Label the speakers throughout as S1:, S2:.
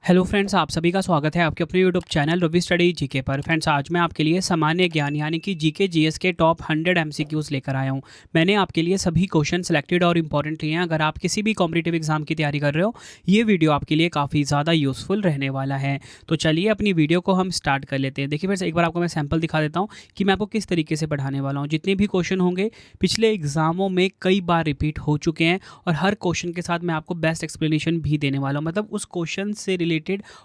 S1: Hello friends, आप सभी का स्वागत है आपके अपने YouTube channel Ravi study GK पर। फ्रेंड्स, आज मैं आपके लिए सामान्य ज्ञान यानी कि जीके जीएस के टॉप 100 एमसीक्यूज़ लेकर आया हूं। मैंने आपके लिए सभी क्वेश्चन सिलेक्टेड और इंपॉर्टेंट लिए हैं। अगर आप किसी भी कॉम्पिटिटिव एग्जाम की तैयारी कर रहे हो, ये वीडियो आपके लिए काफ़ी ज़्यादा यूज़फुल रहने वाला है। तो चलिए अपनी वीडियो को हम स्टार्ट कर लेते हैं। देखिए फ्रेंड्स, एक बार आपको मैं सैम्पल दिखा देता हूँ कि मैं आपको किस तरीके से पढ़ाने वाला हूँ। जितने भी क्वेश्चन होंगे पिछले एग्जामों में कई बार रिपीट हो चुके हैं और हर क्वेश्चन के साथ मैं आपको बेस्ट एक्सप्लेनेशन भी देने वाला हूँ। मतलब उस क्वेश्चन से रिलेटेड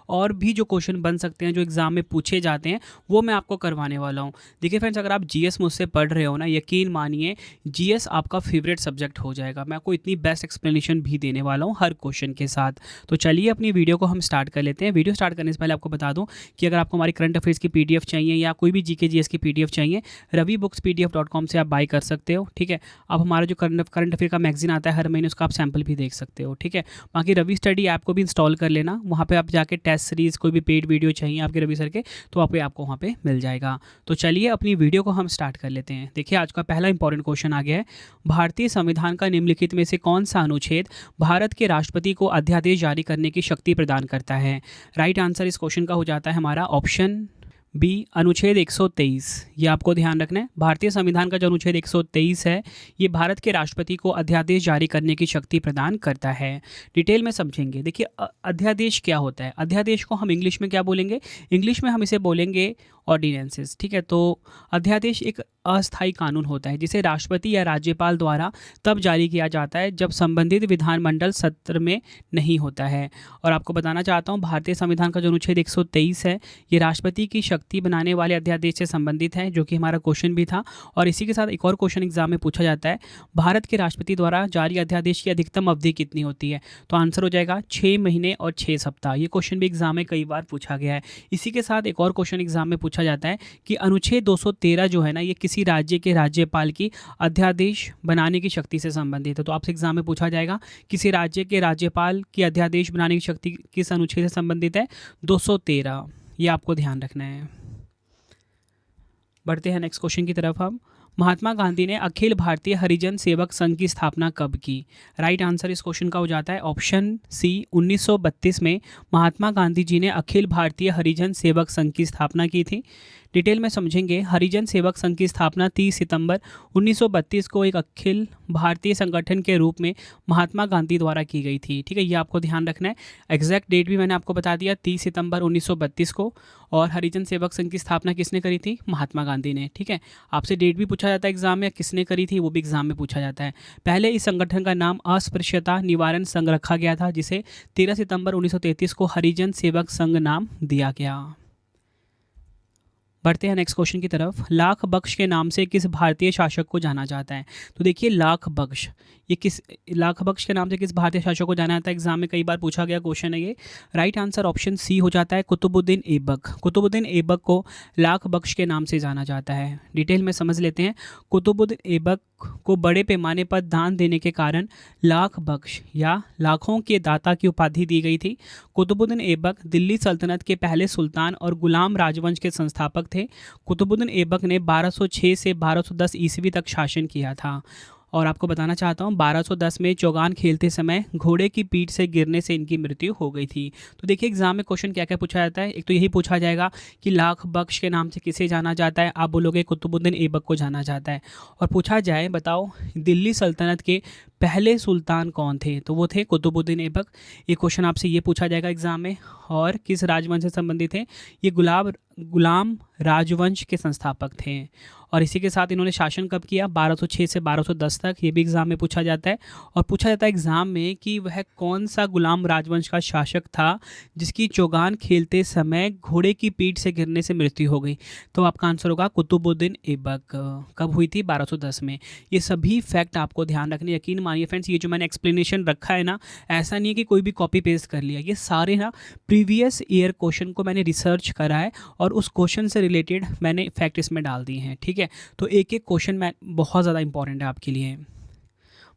S1: और भी जो क्वेश्चन बन सकते हैं, जो एग्जाम में पूछे जाते हैं, वो मैं आपको करवाने वाला हूँ। देखिए फ्रेंड्स, अगर आप जीएस मुझसे पढ़ रहे हो ना, यकीन मानिए जीएस आपका फेवरेट सब्जेक्ट हो जाएगा। मैं आपको इतनी बेस्ट एक्सप्लेनेशन भी देने वाला हूँ हर क्वेश्चन के साथ। तो चलिए अपनी वीडियो को हम स्टार्ट कर लेते हैं। वीडियो स्टार्ट करने से पहले आपको बता दूँ कि अगर आपको हमारी करंट अफेयर्स की पीडीएफ चाहिए या कोई भी जीके जीएस की पीडीएफ चाहिए, ravibookspdf.com से आप बाई कर सकते हो। ठीक है, आप हमारा जो करंट अफेयर का मैगजीन आता है हर महीने, उसका आप सैम्पल भी देख सकते हो। ठीक है, बाकी रवि स्टडी ऐप को भी इंस्टॉल कर लेना। वहाँ पे आप जाके टेस्ट सीरीज़, कोई भी पेड वीडियो चाहिए आपके रवि सर के, तो आपको वहाँ पे मिल जाएगा। तो चलिए अपनी वीडियो को हम स्टार्ट कर लेते हैं। देखिए आज का पहला इंपॉर्टेंट क्वेश्चन आ गया है। भारतीय संविधान का निम्नलिखित में से कौन सा अनुच्छेद भारत के राष्ट्रपति को अध्यादेश जारी करने की शक्ति प्रदान करता है? राइट आंसर इस क्वेश्चन का हो जाता है हमारा ऑप्शन बी, अनुच्छेद 123। ये आपको ध्यान रखना है। भारतीय संविधान का जो अनुच्छेद 123 है, ये भारत के राष्ट्रपति को अध्यादेश जारी करने की शक्ति प्रदान करता है। डिटेल में समझेंगे। देखिए अध्यादेश क्या होता है? अध्यादेश को हम इंग्लिश में क्या बोलेंगे? इंग्लिश में हम इसे बोलेंगे ऑर्डिनेंसेस। ठीक है, तो अध्यादेश एक अस्थायी कानून होता है जिसे राष्ट्रपति या राज्यपाल द्वारा तब जारी किया जाता है जब संबंधित विधानमंडल सत्र में नहीं होता है। और आपको बताना चाहता हूँ, भारतीय संविधान का जो अनुच्छेद 123 है, ये राष्ट्रपति की शक्ति बनाने वाले अध्यादेश से संबंधित है, जो कि हमारा क्वेश्चन भी था। और इसी के साथ एक और क्वेश्चन एग्जाम में पूछा जाता है, भारत के राष्ट्रपति द्वारा जारी अध्यादेश की अधिकतम अवधि कितनी होती है? तो आंसर हो जाएगा 6 महीने और 6 सप्ताह। ये क्वेश्चन भी एग्जाम में कई बार पूछा गया है। इसी के साथ एक और क्वेश्चन एग्जाम में पूछा जाता है कि अनुच्छेद 213 जो है ना, ये किसी राज्य के राज्यपाल की अध्यादेश बनाने की शक्ति से संबंधित है। तो आपसे एग्जाम में पूछा जाएगा किसी राज्य के राज्यपाल की अध्यादेश बनाने की शक्ति किस अनुच्छेद से संबंधित है? 213। ये आपको ध्यान रखना है। बढ़ते हैं नेक्स्ट क्वेश्चन की तरफ। हम महात्मा गांधी ने अखिल भारतीय हरिजन सेवक संघ की स्थापना कब की? राइट आंसर इस क्वेश्चन का हो जाता है ऑप्शन सी, 1932 में महात्मा गांधी जी ने अखिल भारतीय हरिजन सेवक संघ की स्थापना की थी। डिटेल में समझेंगे। हरिजन सेवक संघ की स्थापना 30 सितंबर 1932 को एक अखिल भारतीय संगठन के रूप में महात्मा गांधी द्वारा की गई थी। ठीक है, ये आपको ध्यान रखना है। एग्जैक्ट डेट भी मैंने आपको बता दिया, 30 सितंबर 1932 को। और हरिजन सेवक संघ की स्थापना किसने करी थी? महात्मा गांधी ने। ठीक है, आपसे डेट भी पूछा जाता है एग्जाम में, किसने करी थी वो भी एग्जाम में पूछा जाता है। पहले इस संगठन का नाम अस्पृश्यता निवारण संघ रखा गया था, जिसे 13 सितंबर 1933 को हरिजन सेवक संघ नाम दिया गया। बढ़ते हैं नेक्स्ट क्वेश्चन की तरफ। लाख बख्श के नाम से किस भारतीय शासक को जाना जाता है? तो देखिए लाख बख्श, ये किस लाख बख्श के नाम से किस भारतीय शासक को जाना जाता है? एग्जाम में कई बार पूछा गया क्वेश्चन है ये। राइट आंसर ऑप्शन सी हो जाता है कुतुबुद्दीन ऐबक। कुतुबुद्दीन ऐबक को लाख बख्श के नाम से जाना जाता है। डिटेल में समझ लेते हैं। कुतुबुद्दीन ऐबक को बड़े पैमाने पर दान देने के कारण लाख बख्श या लाखों के दाता की उपाधि दी गई थी। कुतुबुद्दीन ऐबक दिल्ली सल्तनत के पहले सुल्तान और गुलाम राजवंश के संस्थापक थे। कुतुबुद्दीन ऐबक ने 1206 से 1210 ईस्वी तक शासन किया था। और आपको बताना चाहता हूँ, 1210 में चौगान खेलते समय घोड़े की पीठ से गिरने से इनकी मृत्यु हो गई थी। तो देखिए एग्जाम में क्वेश्चन क्या क्या पूछा जाता है। एक तो यही पूछा जाएगा कि लाख बख्श के नाम से किसे जाना जाता है? आप बोलोगे कुतुबुद्दीन ऐबक को जाना जाता है। और पूछा जाए बताओ दिल्ली सल्तनत के पहले सुल्तान कौन थे? तो वो थे कुतुबुद्दीन ऐबक। ये क्वेश्चन आपसे ये पूछा जाएगा एग्जाम में। और किस राजवंश से संबंधित थे? ये गुलाम राजवंश के संस्थापक थे। और इसी के साथ इन्होंने शासन कब किया? 1206 से 1210 तक। ये भी एग्जाम में पूछा जाता है। और पूछा जाता है एग्जाम में कि वह कौन सा गुलाम राजवंश का शासक था जिसकी चौगान खेलते समय घोड़े की पीठ से गिरने से मृत्यु हो गई? तो आपका आंसर होगा कुतुबुद्दीन ऐबक। कब हुई थी? 1210 में। ये सभी फैक्ट आपको ध्यान रखने। यकीन मानिए फ्रेंड्स, ये जो मैंने एक्सप्लेनेशन रखा है ना, ऐसा नहीं है कि कोई भी कॉपी पेस्ट कर लिया। ये सारे ना प्रीवियस ईयर क्वेश्चन को मैंने रिसर्च करा है और उस क्वेश्चन से रिलेटेड मैंने फैक्ट इसमें डाल दिए हैं। ठीक है, तो एक एक क्वेश्चन मैं बहुत ज़्यादा इंपॉर्टेंट है आपके लिए।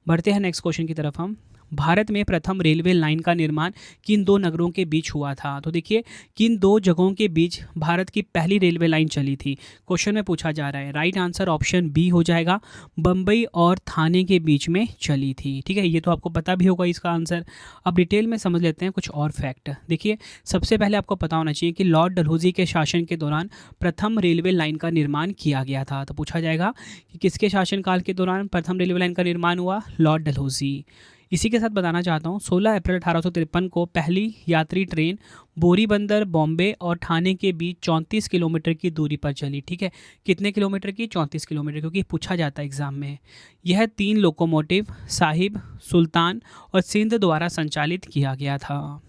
S1: बढ़ते हैं नेक्स्ट क्वेश्चन की तरफ। हम भारत में प्रथम रेलवे लाइन का निर्माण किन दो नगरों के बीच हुआ था? तो देखिए, किन दो जगहों के बीच भारत की पहली रेलवे लाइन चली थी, क्वेश्चन में पूछा जा रहा है। राइट आंसर ऑप्शन बी हो जाएगा, बम्बई और थाने के बीच में चली थी। ठीक है, ये तो आपको पता भी होगा इसका आंसर। अब डिटेल में समझ लेते हैं कुछ और फैक्ट। देखिए, सबसे पहले आपको पता होना चाहिए कि लॉर्ड डलहौजी के शासन के दौरान प्रथम रेलवे लाइन का निर्माण किया गया था। तो पूछा जाएगा कि किसके शासनकाल के दौरान प्रथम रेलवे लाइन का निर्माण हुआ? लॉर्ड डलहौजी। इसी के साथ बताना चाहता हूँ 16 अप्रैल 1853 को पहली यात्री ट्रेन बोरीबंदर, बॉम्बे और ठाणे के बीच 34 किलोमीटर की दूरी पर चली। ठीक है, कितने किलोमीटर की? 34 किलोमीटर, क्योंकि पूछा जाता है एग्जाम में। यह 3 लोकोमोटिव साहिब, सुल्तान और सिंध द्वारा संचालित किया गया था।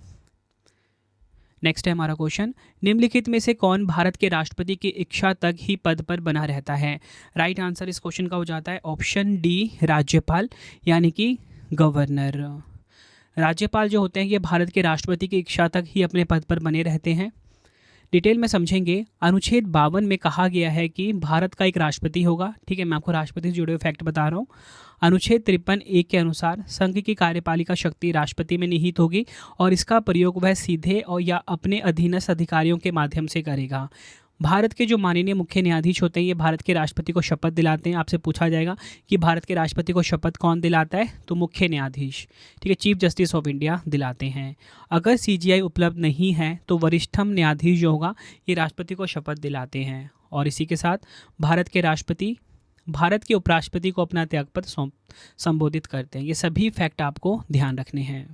S1: नेक्स्ट है हमारा क्वेश्चन, निम्नलिखित में से कौन भारत के राष्ट्रपति की इच्छा तक ही पद पर बना रहता है? राइट आंसर इस क्वेश्चन का हो जाता है ऑप्शन डी, राज्यपाल यानी कि गवर्नर। राज्यपाल जो होते हैं ये भारत के राष्ट्रपति की इच्छा तक ही अपने पद पर बने रहते हैं। डिटेल में समझेंगे। अनुच्छेद 52 में कहा गया है कि भारत का एक राष्ट्रपति होगा। ठीक है, मैं आपको राष्ट्रपति से जुड़े हुए फैक्ट बता रहा हूँ। अनुच्छेद 53(1) के अनुसार संघ की कार्यपालिका शक्ति राष्ट्रपति में निहित होगी और इसका प्रयोग वह सीधे और या अपने अधीनस्थ अधिकारियों के माध्यम से करेगा। भारत के जो माननीय मुख्य न्यायाधीश होते हैं ये भारत के राष्ट्रपति को शपथ दिलाते हैं। आपसे पूछा जाएगा कि भारत के राष्ट्रपति को शपथ कौन दिलाता है? तो मुख्य न्यायाधीश। ठीक है, चीफ जस्टिस ऑफ इंडिया दिलाते हैं। अगर सीजीआई उपलब्ध नहीं है तो वरिष्ठतम न्यायाधीश जो होगा ये राष्ट्रपति को शपथ दिलाते हैं। और इसी के साथ भारत के राष्ट्रपति भारत के उपराष्ट्रपति को अपना त्यागपत्र संबोधित करते हैं। ये सभी फैक्ट आपको ध्यान रखने हैं।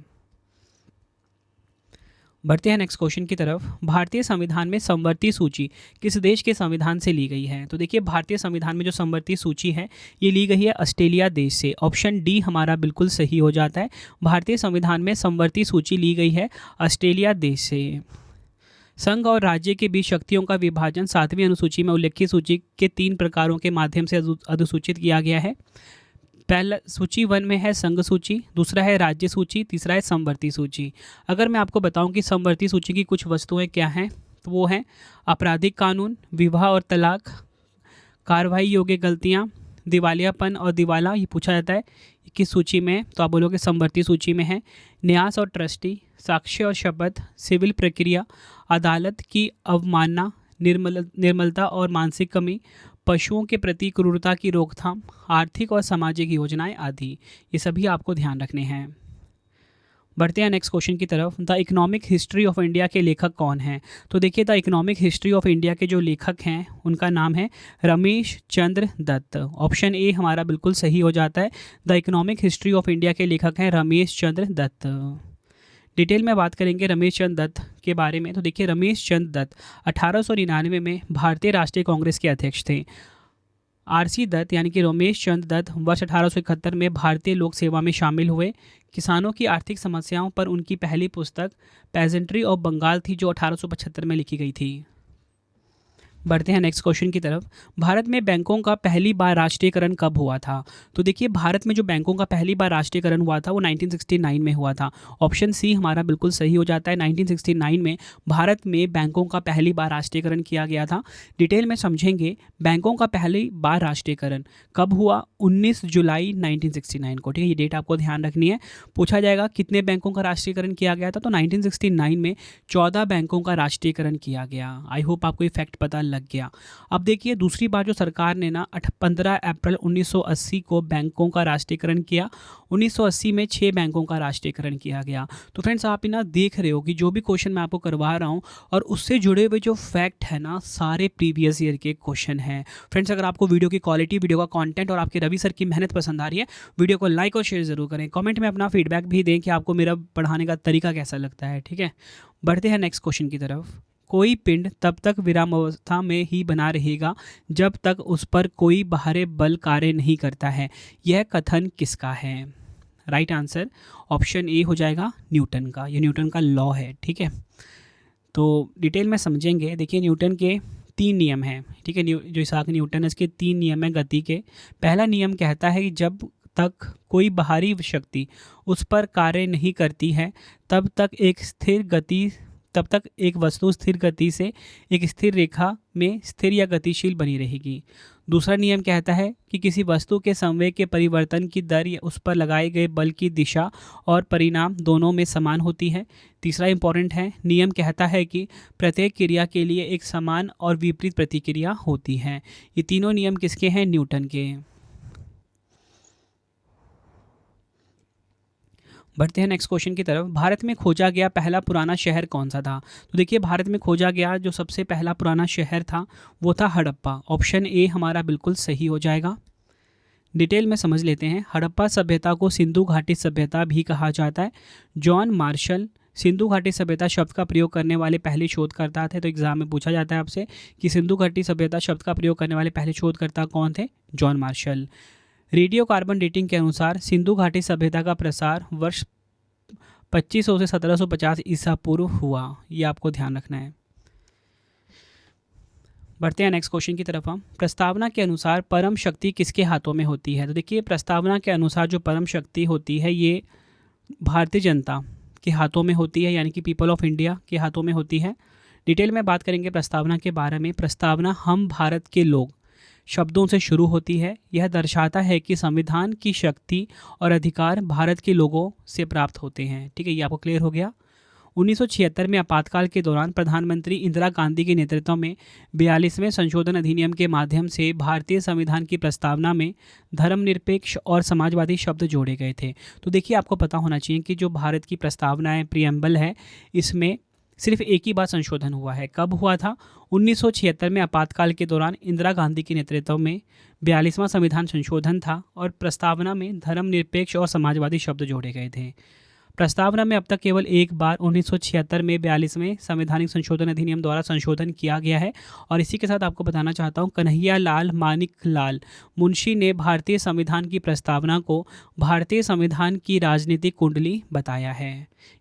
S1: बढ़ते हैं नेक्स्ट क्वेश्चन की तरफ। भारतीय संविधान में समवर्ती सूची किस देश के संविधान से ली गई है? तो देखिए, भारतीय संविधान में जो समवर्ती सूची है ये ली गई है ऑस्ट्रेलिया देश से। ऑप्शन डी हमारा बिल्कुल सही हो जाता है। भारतीय संविधान में समवर्ती सूची ली गई है ऑस्ट्रेलिया देश से। संघ और राज्य के बीच शक्तियों का विभाजन 7वीं अनुसूची में उल्लेखित सूची के 3 प्रकारों के माध्यम से अधिसूचित किया गया है। पहला सूची 1 में है संघ सूची, दूसरा है राज्य सूची, तीसरा है समवर्ती सूची। अगर मैं आपको बताऊं कि समवर्ती सूची की कुछ वस्तुएं क्या हैं तो वो हैं आपराधिक कानून, विवाह और तलाक, कार्रवाई योग्य गलतियां, दिवालियापन और दिवाला। ये पूछा जाता है किस सूची में है? तो आप बोलोगे समवर्ती सूची में है। न्यास और ट्रस्टी, साक्ष्य और शपथ, सिविल प्रक्रिया, अदालत की अवमानना, निर्मलता और मानसिक कमी, पशुओं के प्रति क्रूरता की रोकथाम, आर्थिक और सामाजिक योजनाएं आदि। ये सभी आपको ध्यान रखने हैं। बढ़ते हैं नेक्स्ट क्वेश्चन की तरफ। The economic history of India के लेखक कौन हैं? तो देखिए, the economic history of India के जो लेखक हैं उनका नाम है रमेश चंद्र दत्त। ऑप्शन ए हमारा बिल्कुल सही हो जाता है। The economic history of India के लेखक हैं रमेश चंद्र दत्त। डिटेल में बात करेंगे रमेश चंद्र दत्त के बारे में। तो देखिए, रमेश चंद्र दत्त 1899 में भारतीय राष्ट्रीय कांग्रेस के अध्यक्ष थे। आरसी दत्त यानी कि रमेश चंद्र दत्त वर्ष 1871 में भारतीय लोक सेवा में शामिल हुए। किसानों की आर्थिक समस्याओं पर उनकी पहली पुस्तक पेजेंट्री ऑफ बंगाल थी जो 1875 में लिखी गई थी। बढ़ते हैं नेक्स्ट क्वेश्चन की तरफ। भारत में बैंकों का पहली बार राष्ट्रीयकरण कब हुआ था? तो देखिए, भारत में जो बैंकों का पहली बार राष्ट्रीयकरण हुआ था वो 1969 में हुआ था। ऑप्शन सी हमारा बिल्कुल सही हो जाता है। 1969 में भारत में बैंकों का पहली बार राष्ट्रीयकरण किया गया था। डिटेल में समझेंगे, बैंकों का पहली बार राष्ट्रीयकरण कब हुआ? 19 जुलाई 1969 को। ठीक है, ये डेट आपको ध्यान रखनी है। पूछा जाएगा कितने बैंकों का राष्ट्रीयकरण किया गया था? तो 1969 में 14 बैंकों का राष्ट्रीयकरण किया गया। आई होप आपको ये फैक्ट पता लग गया। अब देखिए, दूसरी बार जो सरकार ने ना 15 अप्रैल 1980 को बैंकों का राष्ट्रीयकरण किया। 1980 में 6 बैंकों का राष्ट्रीयकरण किया गया। तो फ्रेंड्स, आप ना देख रहे हो कि जो भी क्वेश्चन मैं आपको करवा रहा हूँ और उससे जुड़े हुए जो फैक्ट है ना सारे प्रीवियस ईयर के क्वेश्चन हैं। फ्रेंड्स, अगर आपको वीडियो की क्वालिटी, वीडियो का कंटेंट और आपके रवि सर की मेहनत पसंद आ रही है, वीडियो को लाइक और शेयर जरूर करें। कमेंट में अपना फीडबैक भी दें कि आपको मेरा पढ़ाने का तरीका कैसा लगता है। ठीक है, बढ़ते हैं नेक्स्ट क्वेश्चन की तरफ। कोई पिंड तब तक विरामावस्था में ही बना रहेगा जब तक उस पर कोई बाहरी बल कार्य नहीं करता है। यह कथन किसका है? राइट आंसर ऑप्शन ए हो जाएगा न्यूटन का। ये न्यूटन का लॉ है। ठीक है, तो डिटेल में समझेंगे। देखिए, न्यूटन के 3 नियम हैं। ठीक है, जो इसाक न्यूटन है इसके 3 नियम हैं गति के। पहला नियम कहता है कि जब तक कोई बाहरी शक्ति उस पर कार्य नहीं करती है तब तक एक वस्तु स्थिर गति से एक स्थिर रेखा में स्थिर या गतिशील बनी रहेगी। दूसरा नियम कहता है कि किसी वस्तु के संवेग के परिवर्तन की दर या उस पर लगाए गए बल की दिशा और परिणाम दोनों में समान होती है। तीसरा इंपॉर्टेंट है, नियम कहता है कि प्रत्येक क्रिया के लिए एक समान और विपरीत प्रतिक्रिया होती है। ये तीनों नियम किसके हैं? न्यूटन के। बढ़ते हैं नेक्स्ट क्वेश्चन की तरफ। भारत में खोजा गया पहला पुराना शहर कौन सा था? तो देखिए, भारत में खोजा गया जो सबसे पहला पुराना शहर था वो था हड़प्पा। ऑप्शन ए हमारा बिल्कुल सही हो जाएगा। डिटेल में समझ लेते हैं। हड़प्पा सभ्यता को सिंधु घाटी सभ्यता भी कहा जाता है। जॉन मार्शल सिंधु घाटी सभ्यता शब्द का प्रयोग करने वाले पहले शोधकर्ता थे। तो एग्जाम में पूछा जाता है आपसे कि सिंधु घाटी सभ्यता शब्द का प्रयोग करने वाले पहले शोधकर्ता कौन थे? John Marshall. Radio carbon dating के अनुसार सिंधु घाटी सभ्यता का प्रसार वर्ष 2500 से 1750 ईसा पूर्व हुआ। ये आपको ध्यान रखना है। बढ़ते हैं नेक्स्ट क्वेश्चन की तरफ हम। प्रस्तावना के अनुसार परम शक्ति किसके हाथों में होती है? तो देखिए, प्रस्तावना के अनुसार जो परम शक्ति होती है ये भारतीय जनता के हाथों में होती है, यानी कि पीपल ऑफ इंडिया के हाथों में होती है। डिटेल में बात करेंगे प्रस्तावना के बारे में। प्रस्तावना हम भारत के लोग शब्दों से शुरू होती है। यह दर्शाता है कि संविधान की शक्ति और अधिकार भारत के लोगों से प्राप्त होते हैं। ठीक है, ये आपको क्लियर हो गया। 1976 में आपातकाल के दौरान प्रधानमंत्री इंदिरा गांधी के नेतृत्व में 42वें संशोधन अधिनियम के माध्यम से भारतीय संविधान की प्रस्तावना में धर्मनिरपेक्ष और समाजवादी शब्द जोड़े गए थे। तो देखिए, आपको पता होना चाहिए कि जो भारत की प्रस्तावना है, प्रियम्बल है, इसमें सिर्फ एक ही बार संशोधन हुआ है। कब हुआ था? 1976 में आपातकाल के दौरान इंदिरा गांधी के नेतृत्व में 42वां संविधान संशोधन था और प्रस्तावना में धर्मनिरपेक्ष और समाजवादी शब्द जोड़े गए थे। प्रस्तावना में अब तक केवल एक बार 1976 में 42वें संवैधानिक संशोधन अधिनियम द्वारा संशोधन किया गया है। और इसी के साथ आपको बताना चाहता हूँ, कन्हैया लाल मानिक लाल मुंशी ने भारतीय संविधान की प्रस्तावना को भारतीय संविधान की राजनीतिक कुंडली बताया है।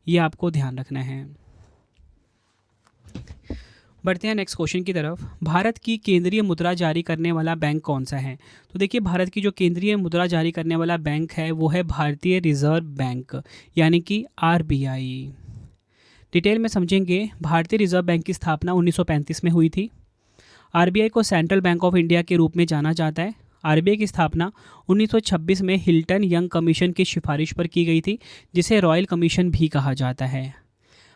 S1: ये आपको ध्यान रखना है। बढ़ते हैं नेक्स्ट क्वेश्चन की तरफ। भारत की केंद्रीय मुद्रा जारी करने वाला बैंक कौन सा है? तो देखिए, भारत की जो केंद्रीय मुद्रा जारी करने वाला बैंक है वो है भारतीय रिजर्व बैंक, यानी कि आरबीआई। डिटेल में समझेंगे। भारतीय रिजर्व बैंक की स्थापना 1935 में हुई थी। आरबीआई को सेंट्रल बैंक ऑफ इंडिया के रूप में जाना जाता है। आरबीआई की स्थापना 1926 में हिल्टन यंग कमीशन की सिफारिश पर की गई थी, जिसे रॉयल कमीशन भी कहा जाता है।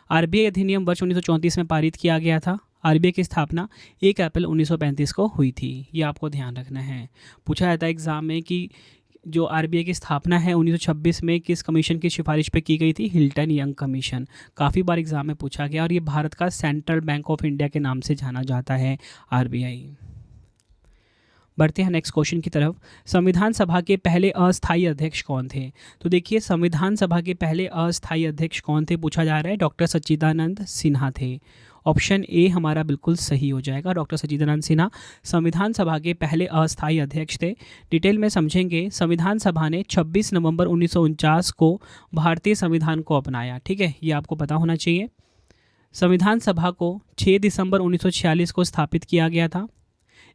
S1: आरबीआई अधिनियम वर्ष 1934 में पारित किया गया था। आरबीआई की स्थापना 1 अप्रैल 1935 को हुई थी। ये आपको ध्यान रखना है। पूछा जाता है एग्जाम में कि जो आरबीआई की स्थापना है 1926 में किस कमीशन की सिफारिश पे की गई थी? Hilton young commission. काफ़ी बार एग्जाम में पूछा गया और ये भारत का सेंट्रल बैंक ऑफ इंडिया के नाम से जाना जाता है आरबीआई। बढ़ते हैं नेक्स्ट क्वेश्चन की तरफ। संविधान सभा के पहले अस्थायी अध्यक्ष कौन थे? तो देखिए, संविधान सभा के पहले अस्थायी अध्यक्ष कौन थे पूछा जा रहा है। डॉक्टर सच्चिदानंद सिन्हा थे। ऑप्शन ए हमारा बिल्कुल सही हो जाएगा। डॉक्टर सच्चिदानंद सिन्हा संविधान सभा के पहले अस्थायी अध्यक्ष थे। डिटेल में समझेंगे। संविधान सभा ने 26 नवंबर 1949 को भारतीय संविधान को अपनाया। ठीक है, ये आपको पता होना चाहिए। संविधान सभा को 6 दिसंबर 1946 को स्थापित किया गया था।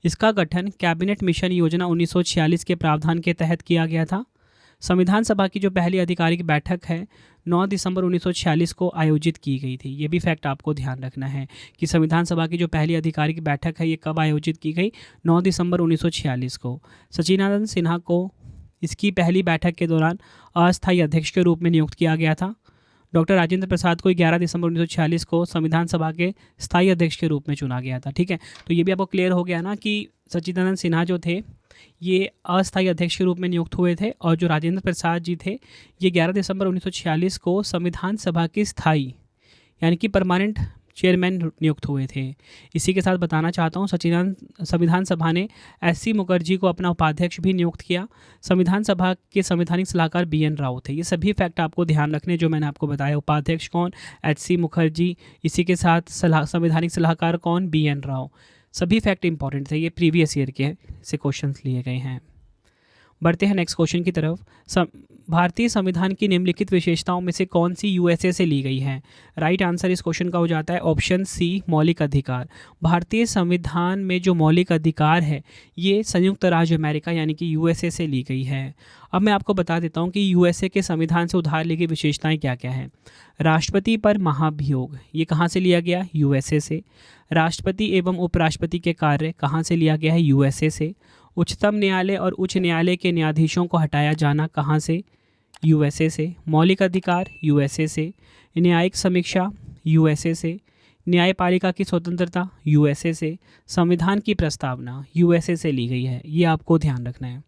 S1: इसका गठन कैबिनेट मिशन योजना 1946 के प्रावधान के तहत किया गया था। संविधान सभा की जो पहली आधिकारिक बैठक है 9 दिसंबर 1946 को आयोजित की गई थी। ये भी फैक्ट आपको ध्यान रखना है कि संविधान सभा की जो पहली आधिकारिक बैठक है ये कब आयोजित की गई? 9 दिसंबर 1946 को। सच्चिदानंद सिन्हा को इसकी पहली बैठक के दौरान अस्थायी अध्यक्ष के रूप में नियुक्त किया गया था। डॉक्टर राजेंद्र प्रसाद को 11 दिसंबर 1946 को संविधान सभा के स्थायी अध्यक्ष के रूप में चुना गया था। ठीक है, तो ये भी आपको क्लियर हो गया ना कि सच्चिदानंद सिन्हा जो थे ये अस्थायी अध्यक्ष के रूप में नियुक्त हुए थे और जो राजेंद्र प्रसाद जी थे ये 11 दिसंबर 1946 को संविधान सभा के स्थायी यानी कि परमानेंट चेयरमैन नियुक्त हुए थे। इसी के साथ बताना चाहता हूँ संविधान सभा ने एस.सी. मुखर्जी को अपना उपाध्यक्ष भी नियुक्त किया। संविधान सभा के संवैधानिक सलाहकार बी.एन. राव थे। ये सभी फैक्ट आपको ध्यान रखने जो मैंने आपको बताया। उपाध्यक्ष कौन? एच.सी. मुखर्जी। इसी के साथ संवैधानिक सलाहकार कौन? बी.एन. राव। सभी फैक्ट इंपॉर्टेंट थे। ये प्रीवियस ईयर के से क्वेश्चन लिए गए हैं। बढ़ते हैं नेक्स्ट क्वेश्चन की तरफ। भारतीय संविधान की निम्नलिखित विशेषताओं में से कौन सी यूएसए से ली गई है? राइट आंसर इस क्वेश्चन का हो जाता है ऑप्शन सी, मौलिक अधिकार। भारतीय संविधान में जो मौलिक अधिकार है ये संयुक्त राज्य अमेरिका यानी कि यूएसए से ली गई है। अब मैं आपको बता देता हूँ कि यूएसए के संविधान से उधार ली गई विशेषताएं क्या क्या हैं। राष्ट्रपति पर महाभियोग, ये कहाँ से लिया गया? यूएसए से। राष्ट्रपति एवं उपराष्ट्रपति के कार्य कहाँ से लिया गया है? यूएसए से। उच्चतम न्यायालय और उच्च न्यायालय के न्यायाधीशों को हटाया जाना कहाँ से? यूएसए से। मौलिक अधिकार यूएसए से। न्यायिक समीक्षा यूएसए से। न्यायपालिका की स्वतंत्रता यूएसए से। संविधान की प्रस्तावना यूएसए से ली गई है, ये आपको ध्यान रखना है।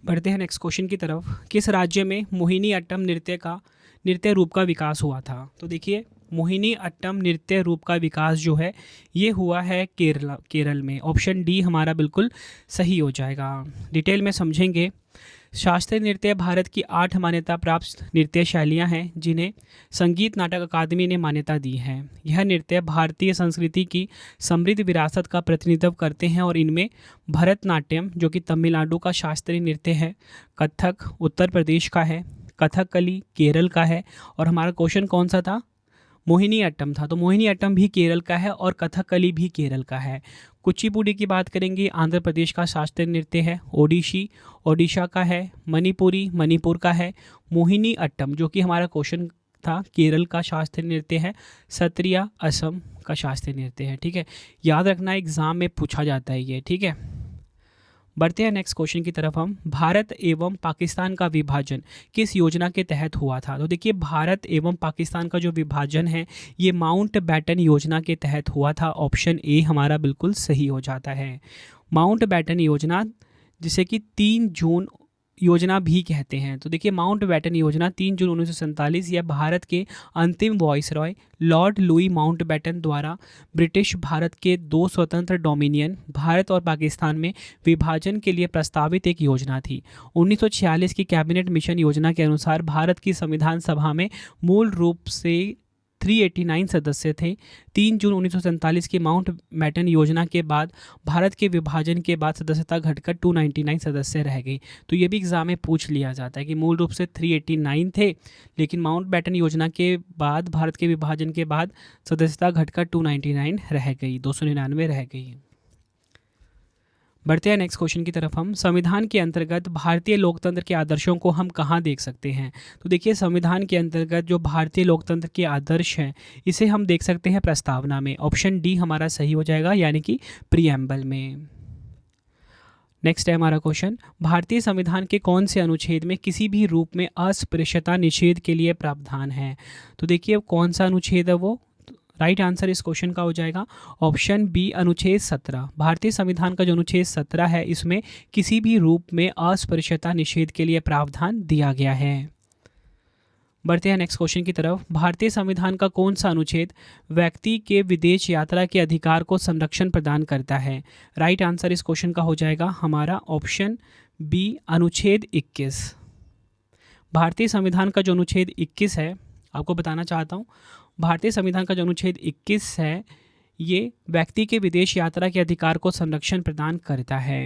S1: बढ़ते हैं नेक्स्ट क्वेश्चन की तरफ। किस राज्य में मोहिनी अट्टम नृत्य रूप का विकास हुआ था? तो देखिए, मोहिनी अट्टम नृत्य रूप का विकास जो है ये हुआ है केरल में। ऑप्शन डी हमारा बिल्कुल सही हो जाएगा। डिटेल में समझेंगे। शास्त्रीय नृत्य भारत की 8 मान्यता प्राप्त नृत्य शैलियाँ हैं जिन्हें संगीत नाटक अकादमी ने मान्यता दी है। यह नृत्य भारतीय संस्कृति की समृद्ध विरासत का प्रतिनिधित्व करते हैं और इनमें भरतनाट्यम जो कि तमिलनाडु का शास्त्रीय नृत्य है, कथक उत्तर प्रदेश का है, कथकली केरल का है, और हमारा क्वेश्चन कौन सा था? मोहिनी अट्टम था। तो मोहिनी अट्टम भी केरल का है और कथकली भी केरल का है। कुचिपुड़ी की बात करेंगे, आंध्र प्रदेश का शास्त्रीय नृत्य है। ओडिशी ओडिशा का है। मणिपुरी मणिपुर का है। मोहिनी अट्टम जो कि हमारा क्वेश्चन था केरल का शास्त्रीय नृत्य है। सत्रिया असम का शास्त्रीय नृत्य है। ठीक है, याद रखना एग्जाम में पूछा जाता है ये। ठीक है, बढ़ते हैं नेक्स्ट क्वेश्चन की तरफ हम। भारत एवं पाकिस्तान का विभाजन किस योजना के तहत हुआ था? तो देखिए, भारत एवं पाकिस्तान का जो विभाजन है ये माउंट बैटन योजना के तहत हुआ था। ऑप्शन ए हमारा बिल्कुल सही हो जाता है। माउंट बैटन योजना जिसे कि 3 जून योजना भी कहते हैं। तो देखिए, माउंट बैटन योजना 3 जून 1947 यह भारत के अंतिम viceroy lord Louis Mountbatten द्वारा ब्रिटिश भारत के 2 स्वतंत्र डोमिनियन भारत और पाकिस्तान में विभाजन के लिए प्रस्तावित एक योजना थी। 1946 की कैबिनेट मिशन योजना के अनुसार भारत की संविधान सभा में मूल रूप से 389 सदस्य थे। 3 जून 1947 की माउंट बैटन योजना के बाद भारत के विभाजन के बाद सदस्यता घटकर 299 सदस्य रह गई। तो ये भी एग्जाम में पूछ लिया जाता है कि मूल रूप से 389 थे, लेकिन माउंट बैटन योजना के बाद भारत के विभाजन के बाद सदस्यता घटकर 299 रह गई, 299 रह गई। बढ़ते हैं नेक्स्ट क्वेश्चन की तरफ हम। संविधान के अंतर्गत भारतीय लोकतंत्र के आदर्शों को हम कहाँ देख सकते हैं? तो देखिए, संविधान के अंतर्गत जो भारतीय लोकतंत्र के आदर्श हैं इसे हम देख सकते हैं प्रस्तावना में। ऑप्शन डी हमारा सही हो जाएगा, यानी कि प्रीएम्बल में। नेक्स्ट है हमारा क्वेश्चन। भारतीय संविधान के कौन से अनुच्छेद में किसी भी रूप में अस्पृश्यता निषेध के लिए प्रावधान है? तो देखिए, कौन सा अनुच्छेद है वो? राइट आंसर इस क्वेश्चन का हो जाएगा ऑप्शन बी, अनुच्छेद 17। भारतीय संविधान का जो अनुच्छेद 17 है इसमें किसी भी रूप में अस्पृश्यता निषेध के लिए प्रावधान दिया गया है। बढ़ते हैं नेक्स्ट क्वेश्चन की तरफ। भारतीय संविधान का कौन सा अनुच्छेद व्यक्ति के विदेश यात्रा के अधिकार को संरक्षण प्रदान करता है? राइट आंसर इस क्वेश्चन का हो जाएगा हमारा ऑप्शन बी, अनुच्छेद 21। भारतीय संविधान का जो अनुच्छेद 21 है, आपको बताना चाहता हूँ, भारतीय संविधान का जो अनुच्छेद 21 है ये व्यक्ति के विदेश यात्रा के अधिकार को संरक्षण प्रदान करता है।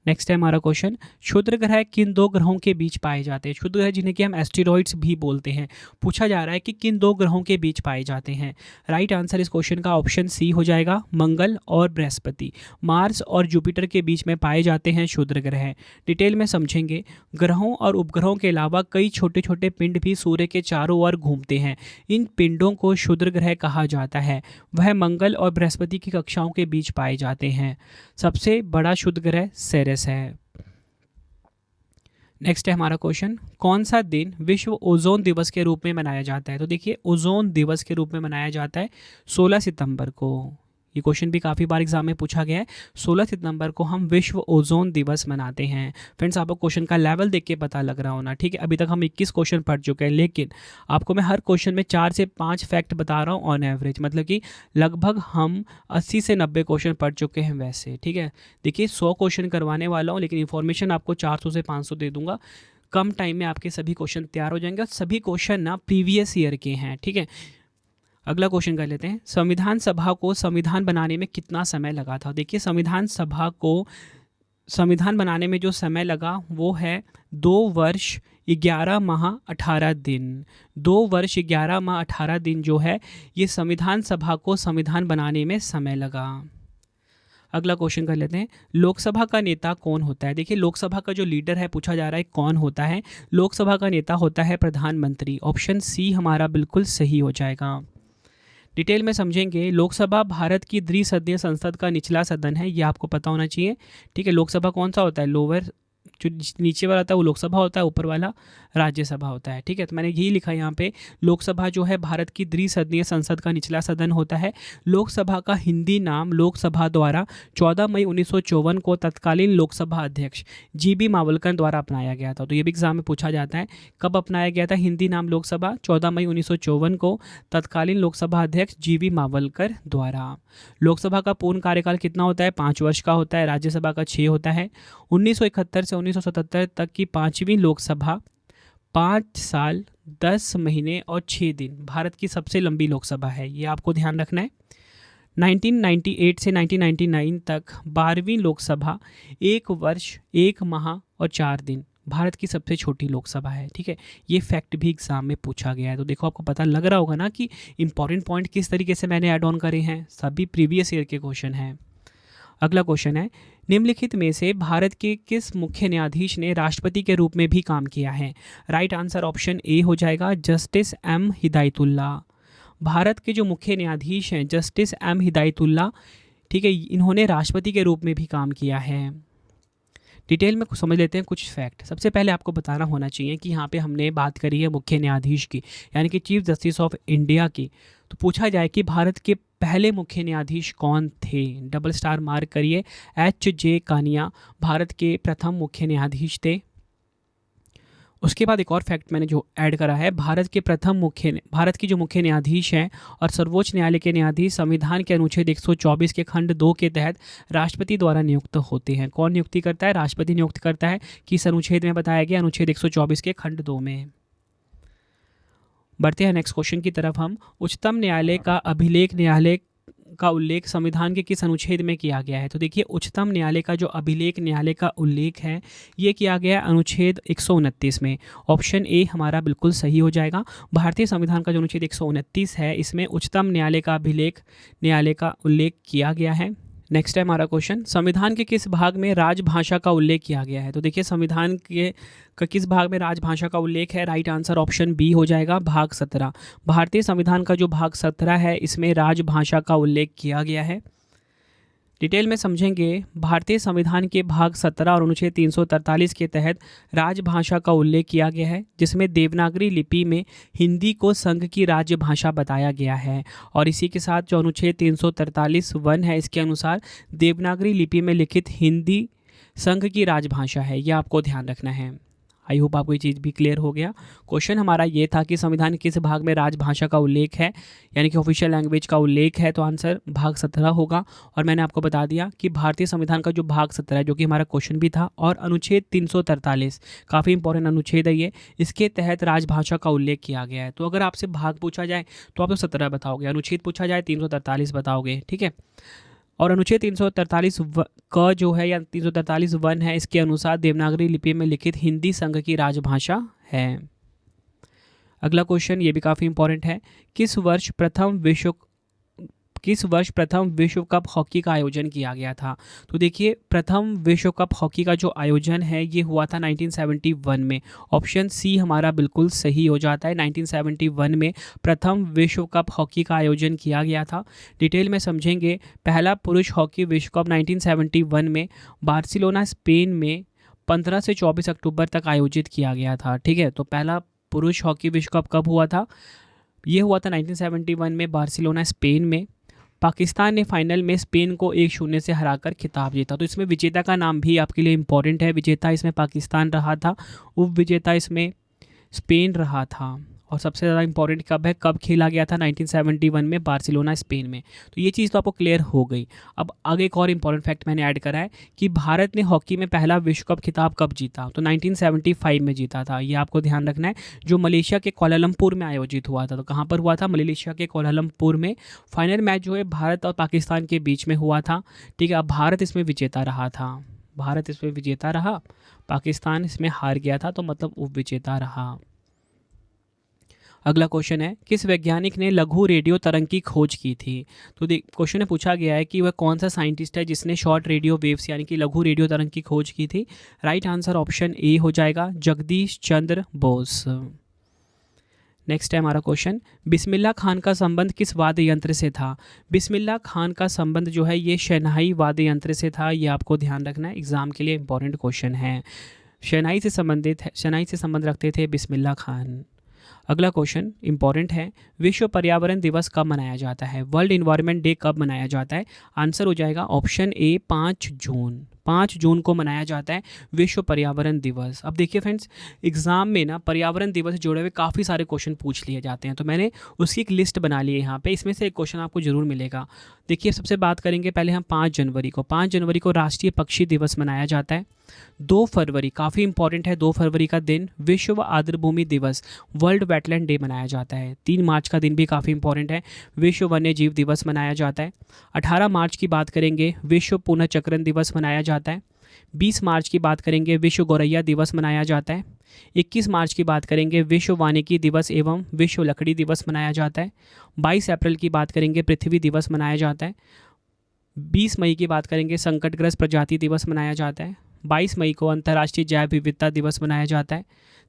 S1: नेक्स्ट है हमारा क्वेश्चन। क्षुद्र ग्रह किन 2 ग्रहों के बीच पाए जाते हैं? क्षुद्र ग्रह जिन्हें कि हम एस्टेरॉइड्स भी बोलते हैं। पूछा जा रहा है कि किन 2 ग्रहों के बीच पाए जाते हैं। राइट आंसर इस क्वेश्चन का ऑप्शन सी हो जाएगा, मंगल और बृहस्पति। मार्स और जुपिटर के बीच में पाए जाते हैं क्षुद्र ग्रह। डिटेल में समझेंगे। ग्रहों और उपग्रहों के अलावा कई छोटे छोटे पिंड भी सूर्य के चारों ओर घूमते हैं। इन पिंडों को क्षुद्र ग्रह कहा जाता है। वह मंगल और बृहस्पति की कक्षाओं के बीच पाए जाते हैं। सबसे बड़ा क्षुद्र ग्रह सेरेस है। नेक्स्ट है हमारा क्वेश्चन। कौन सा दिन विश्व ओजोन दिवस के रूप में मनाया जाता है? तो देखिए, ओजोन दिवस के रूप में मनाया जाता है 16 सितंबर को। ये क्वेश्चन भी काफ़ी बार एग्जाम में पूछा गया है। 16 सितंबर को हम विश्व ओजोन दिवस मनाते हैं। फ्रेंड्स, आपको क्वेश्चन का लेवल देख के पता लग रहा होना, ठीक है। अभी तक हम 21 क्वेश्चन पढ़ चुके हैं, लेकिन आपको मैं हर क्वेश्चन में 4 से 5 फैक्ट बता रहा हूँ ऑन एवरेज, मतलब कि लगभग हम 80 से 90 क्वेश्चन पढ़ चुके हैं वैसे, ठीक है। देखिए, 100 क्वेश्चन करवाने वाला हूँ, लेकिन इन्फॉर्मेशन आपको 400 से 500 दे दूंगा। कम टाइम में आपके सभी क्वेश्चन तैयार हो जाएंगे और सभी क्वेश्चन ना प्रीवियस ईयर के हैं, ठीक है। अगला क्वेश्चन कर लेते हैं। संविधान सभा को संविधान बनाने में कितना समय लगा था? देखिए, संविधान सभा को संविधान बनाने में जो समय लगा वो है 2 वर्ष 11 माह 18 दिन। 2 वर्ष 11 माह 18 दिन जो है ये संविधान सभा को संविधान बनाने में समय लगा। अगला क्वेश्चन कर लेते हैं। लोकसभा का नेता कौन होता है? देखिए, लोकसभा का जो लीडर है पूछा जा रहा है कौन होता है। लोकसभा का नेता होता है प्रधानमंत्री। ऑप्शन सी हमारा बिल्कुल सही हो जाएगा। डिटेल में समझेंगे। लोकसभा भारत की द्विसदनीय संसद का निचला सदन है, ये आपको पता होना चाहिए। ठीक है, लोकसभा कौन सा होता है, लोअर जो नीचे वाला होता है वो लोकसभा होता है, ऊपर वाला राज्यसभा होता है। ठीक है, तो मैंने यही लिखा है यहाँ पे, लोकसभा जो है भारत की द्विसदनीय संसद का निचला सदन होता है। लोकसभा का हिंदी नाम लोकसभा द्वारा 14 मई 1954 को तत्कालीन लोकसभा अध्यक्ष जीबी मावलकर द्वारा अपनाया गया था। तो ये भी एग्जाम में पूछा जाता है, कब अपनाया गया था हिंदी नाम लोकसभा, 14 मई 1954 को तत्कालीन लोकसभा अध्यक्ष जीबी मावलकर द्वारा। लोकसभा का पूर्ण कार्यकाल कितना होता है, 5 वर्ष का होता है। राज्यसभा का 6 होता है। 1971 से 1977 तक की 5वीं लोकसभा 5 साल 10 महीने और 6 दिन भारत की सबसे लंबी लोकसभा है, ये आपको ध्यान रखना है। 1998 से 1999 तक 12वीं लोकसभा 1 वर्ष 1 माह और 4 दिन भारत की सबसे छोटी लोकसभा है। ठीक है, ये फैक्ट भी एग्जाम में पूछा गया है। तो देखो, आपको पता लग रहा होगा ना कि इंपॉर्टेंट पॉइंट किस तरीके से मैंने ऐड ऑन करे हैं, सभी प्रीवियस ईयर के क्वेश्चन हैं। अगला क्वेश्चन है, निम्नलिखित में से भारत के किस मुख्य न्यायाधीश ने राष्ट्रपति के रूप में भी काम किया है। राइट आंसर ऑप्शन ए हो जाएगा, जस्टिस एम हिदायतुल्ला। भारत के जो मुख्य न्यायाधीश हैं जस्टिस एम हिदायतुल्ला, ठीक है, इन्होंने राष्ट्रपति के रूप में भी काम किया है। डिटेल में समझ लेते हैं कुछ फैक्ट। सबसे पहले आपको बताना होना चाहिए कि यहाँ पे हमने बात करी है मुख्य न्यायाधीश की, यानी कि चीफ जस्टिस ऑफ इंडिया की। तो पूछा जाए कि भारत के पहले मुख्य न्यायाधीश कौन थे, डबल स्टार मार्क करिए, H.J. कानिया भारत के प्रथम मुख्य न्यायाधीश थे। उसके बाद एक और फैक्ट मैंने जो ऐड करा है, भारत की जो मुख्य न्यायाधीश हैं और सर्वोच्च न्यायालय के न्यायाधीश संविधान के अनुच्छेद 124 के खंड 2 के तहत राष्ट्रपति द्वारा नियुक्त होते हैं। कौन नियुक्ति करता है, राष्ट्रपति नियुक्त करता है। किस अनुच्छेद में बताया गया, अनुच्छेद 124 के खंड 2 में। बढ़ते हैं नेक्स्ट क्वेश्चन की तरफ हम। उच्चतम न्यायालय का अभिलेख न्यायालय का उल्लेख संविधान के किस अनुच्छेद में किया गया है। तो देखिए, उच्चतम न्यायालय का जो अभिलेख न्यायालय का उल्लेख है ये किया गया है अनुच्छेद 129 में। ऑप्शन ए हमारा बिल्कुल सही हो जाएगा। भारतीय संविधान का जो अनुच्छेद 129 है इसमें उच्चतम न्यायालय का अभिलेख न्यायालय का उल्लेख किया गया है। नेक्स्ट है हमारा क्वेश्चन, संविधान के किस भाग में राजभाषा का उल्लेख किया गया है। तो देखिए, संविधान के किस भाग में राजभाषा का उल्लेख है, राइट आंसर ऑप्शन बी हो जाएगा, भाग 17। भारतीय संविधान का जो भाग 17 है इसमें राजभाषा का उल्लेख किया गया है। डिटेल में समझेंगे, भारतीय संविधान के भाग 17 और अनुच्छेद 343 के तहत राजभाषा का उल्लेख किया गया है, जिसमें देवनागरी लिपि में हिंदी को संघ की राजभाषा बताया गया है। और इसी के साथ जो अनुच्छेद 343(1) है इसके अनुसार देवनागरी लिपि में लिखित हिंदी संघ की राजभाषा है, यह आपको ध्यान रखना है। आई होप आपको ये चीज़ भी क्लियर हो गया। क्वेश्चन हमारा ये था कि संविधान किस भाग में राजभाषा का उल्लेख है, यानी कि ऑफिशियल लैंग्वेज का उल्लेख है, तो आंसर भाग 17 होगा। और मैंने आपको बता दिया कि भारतीय संविधान का जो भाग 17 है, जो कि हमारा क्वेश्चन भी था, और अनुच्छेद 343 काफ़ी इंपॉर्टेंट अनुच्छेद है ये, इसके तहत राजभाषा का उल्लेख किया गया है। तो अगर आपसे भाग पूछा जाए तो आप तो 17 बताओगे, अनुच्छेद पूछा जाए 343 बताओगे। ठीक है, और अनुच्छेद 343 क जो है या 343(1) है, इसके अनुसार देवनागरी लिपि में लिखित हिंदी संघ की राजभाषा है। अगला क्वेश्चन ये भी काफ़ी इंपॉर्टेंट है, किस वर्ष प्रथम विश्व कप हॉकी का आयोजन किया गया था। तो देखिए, प्रथम विश्व कप हॉकी का जो आयोजन है ये हुआ था 1971 में। ऑप्शन सी हमारा बिल्कुल सही हो जाता है, 1971 में प्रथम विश्व कप हॉकी का आयोजन किया गया था। डिटेल में समझेंगे, पहला पुरुष हॉकी विश्व कप 1971 में बार्सिलोना स्पेन में 15 से 24 अक्टूबर तक आयोजित किया गया था। ठीक है, तो पहला पुरुष हॉकी विश्व कप कब हुआ था, ये हुआ था 1971 में बार्सिलोना स्पेन में। पाकिस्तान ने फाइनल में स्पेन को 1-0 से हराकर खिताब जीता। तो इसमें विजेता का नाम भी आपके लिए इंपॉर्टेंट है, विजेता इसमें पाकिस्तान रहा था, उप विजेता इसमें स्पेन रहा था। और सबसे ज़्यादा इंपॉर्टेंट कब खेला गया था, 1971 में बार्सिलोना स्पेन में। तो ये चीज़ तो आपको क्लियर हो गई। अब आगे एक और इंपॉर्टेंट फैक्ट मैंने ऐड करा है कि भारत ने हॉकी में पहला विश्व कप खिताब कब जीता, तो 1975 में जीता था। ये आपको ध्यान रखना है, जो मलेशिया के कोलालमपुर में आयोजित हुआ था। तो कहाँ पर हुआ था, मलेशिया के कोलालमपुर में। फाइनल मैच जो है भारत और पाकिस्तान के बीच में हुआ था। ठीक है, अब भारत इसमें विजेता रहा था, पाकिस्तान इसमें हार गया था, तो मतलब उप विजेता रहा। अगला क्वेश्चन है, किस वैज्ञानिक ने लघु रेडियो तरंग की खोज की थी। तो क्वेश्चन में पूछा गया है कि वह कौन सा साइंटिस्ट है जिसने शॉर्ट रेडियो वेव्स यानी कि लघु रेडियो तरंग की खोज की थी। राइट आंसर ऑप्शन ए हो जाएगा, जगदीश चंद्र बोस। नेक्स्ट है हमारा क्वेश्चन, बिस्मिल्लाह खान का संबंध किस वाद्य यंत्र से था? बिस्मिल्लाह खान का संबंध जो है ये शहनाई वाद्य यंत्र से था, ये आपको ध्यान रखना है, एग्जाम के लिए इंपॉर्टेंट क्वेश्चन है। शहनाई से संबंधित है, शहनाई से संबंध रखते थे बिस्मिल्लाह खान। अगला क्वेश्चन इंपॉर्टेंट है, विश्व पर्यावरण दिवस कब मनाया जाता है? वर्ल्ड इन्वायरमेंट डे कब मनाया जाता है? आंसर हो जाएगा ऑप्शन ए 5 जून। 5 जून को मनाया जाता है विश्व पर्यावरण दिवस। अब देखिए फ्रेंड्स, एग्जाम में ना पर्यावरण दिवस से जुड़े हुए काफ़ी सारे क्वेश्चन पूछ लिए जाते हैं, तो मैंने उसकी एक लिस्ट बना ली है यहाँ पे, इसमें से एक क्वेश्चन आपको जरूर मिलेगा। देखिए सबसे बात करेंगे पहले हम 5 जनवरी को। 5 जनवरी को राष्ट्रीय पक्षी दिवस मनाया जाता है। 2 फरवरी काफ़ी इंपॉर्टेंट है, 2 फरवरी का दिन विश्व आर्द्रभूमि दिवस वर्ल्ड वेटलैंड डे मनाया जाता है। 3 मार्च का दिन भी काफ़ी इंपॉर्टेंट है, विश्व वन्य जीव दिवस मनाया जाता है। 18 मार्च की बात करेंगे, विश्व पुनर्चक्रण दिवस मनाया जाता है। 20 मार्च की बात करेंगे, विश्व गौरैया दिवस मनाया जाता है। 21 मार्च की बात करेंगे, विश्व वानिकी दिवस एवं विश्व लकड़ी दिवस मनाया जाता है। 22 अप्रैल की बात करेंगे, पृथ्वी दिवस मनाया जाता है। 20 मई की बात करेंगे, संकटग्रस्त प्रजाति दिवस मनाया जाता है। 22 मई को अंतर्राष्ट्रीय जैव विविधता दिवस मनाया जाता है।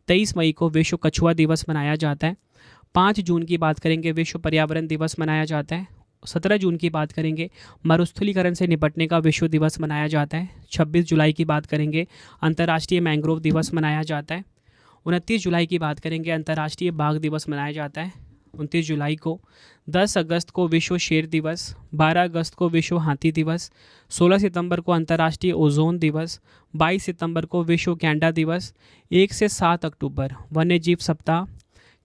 S1: 23 मई को विश्व कछुआ दिवस मनाया जाता है। 5 जून की बात करेंगे, विश्व पर्यावरण दिवस मनाया जाता है। 17 जून की बात करेंगे, मरुस्थलीकरण से निपटने का विश्व दिवस मनाया जाता है। 26 जुलाई की बात करेंगे, अंतर्राष्ट्रीय मैंग्रोव दिवस मनाया जाता है। 29 जुलाई की बात करेंगे, अंतर्राष्ट्रीय बाघ दिवस मनाया जाता है 29 जुलाई को। 10 अगस्त को विश्व शेर दिवस। 12 अगस्त को विश्व हाथी दिवस। 16 सितंबर को अंतर्राष्ट्रीय ओजोन दिवस। 22 सितंबर को विश्व गैंडा दिवस। 1 से 7 अक्टूबर वन्य जीव सप्ताह।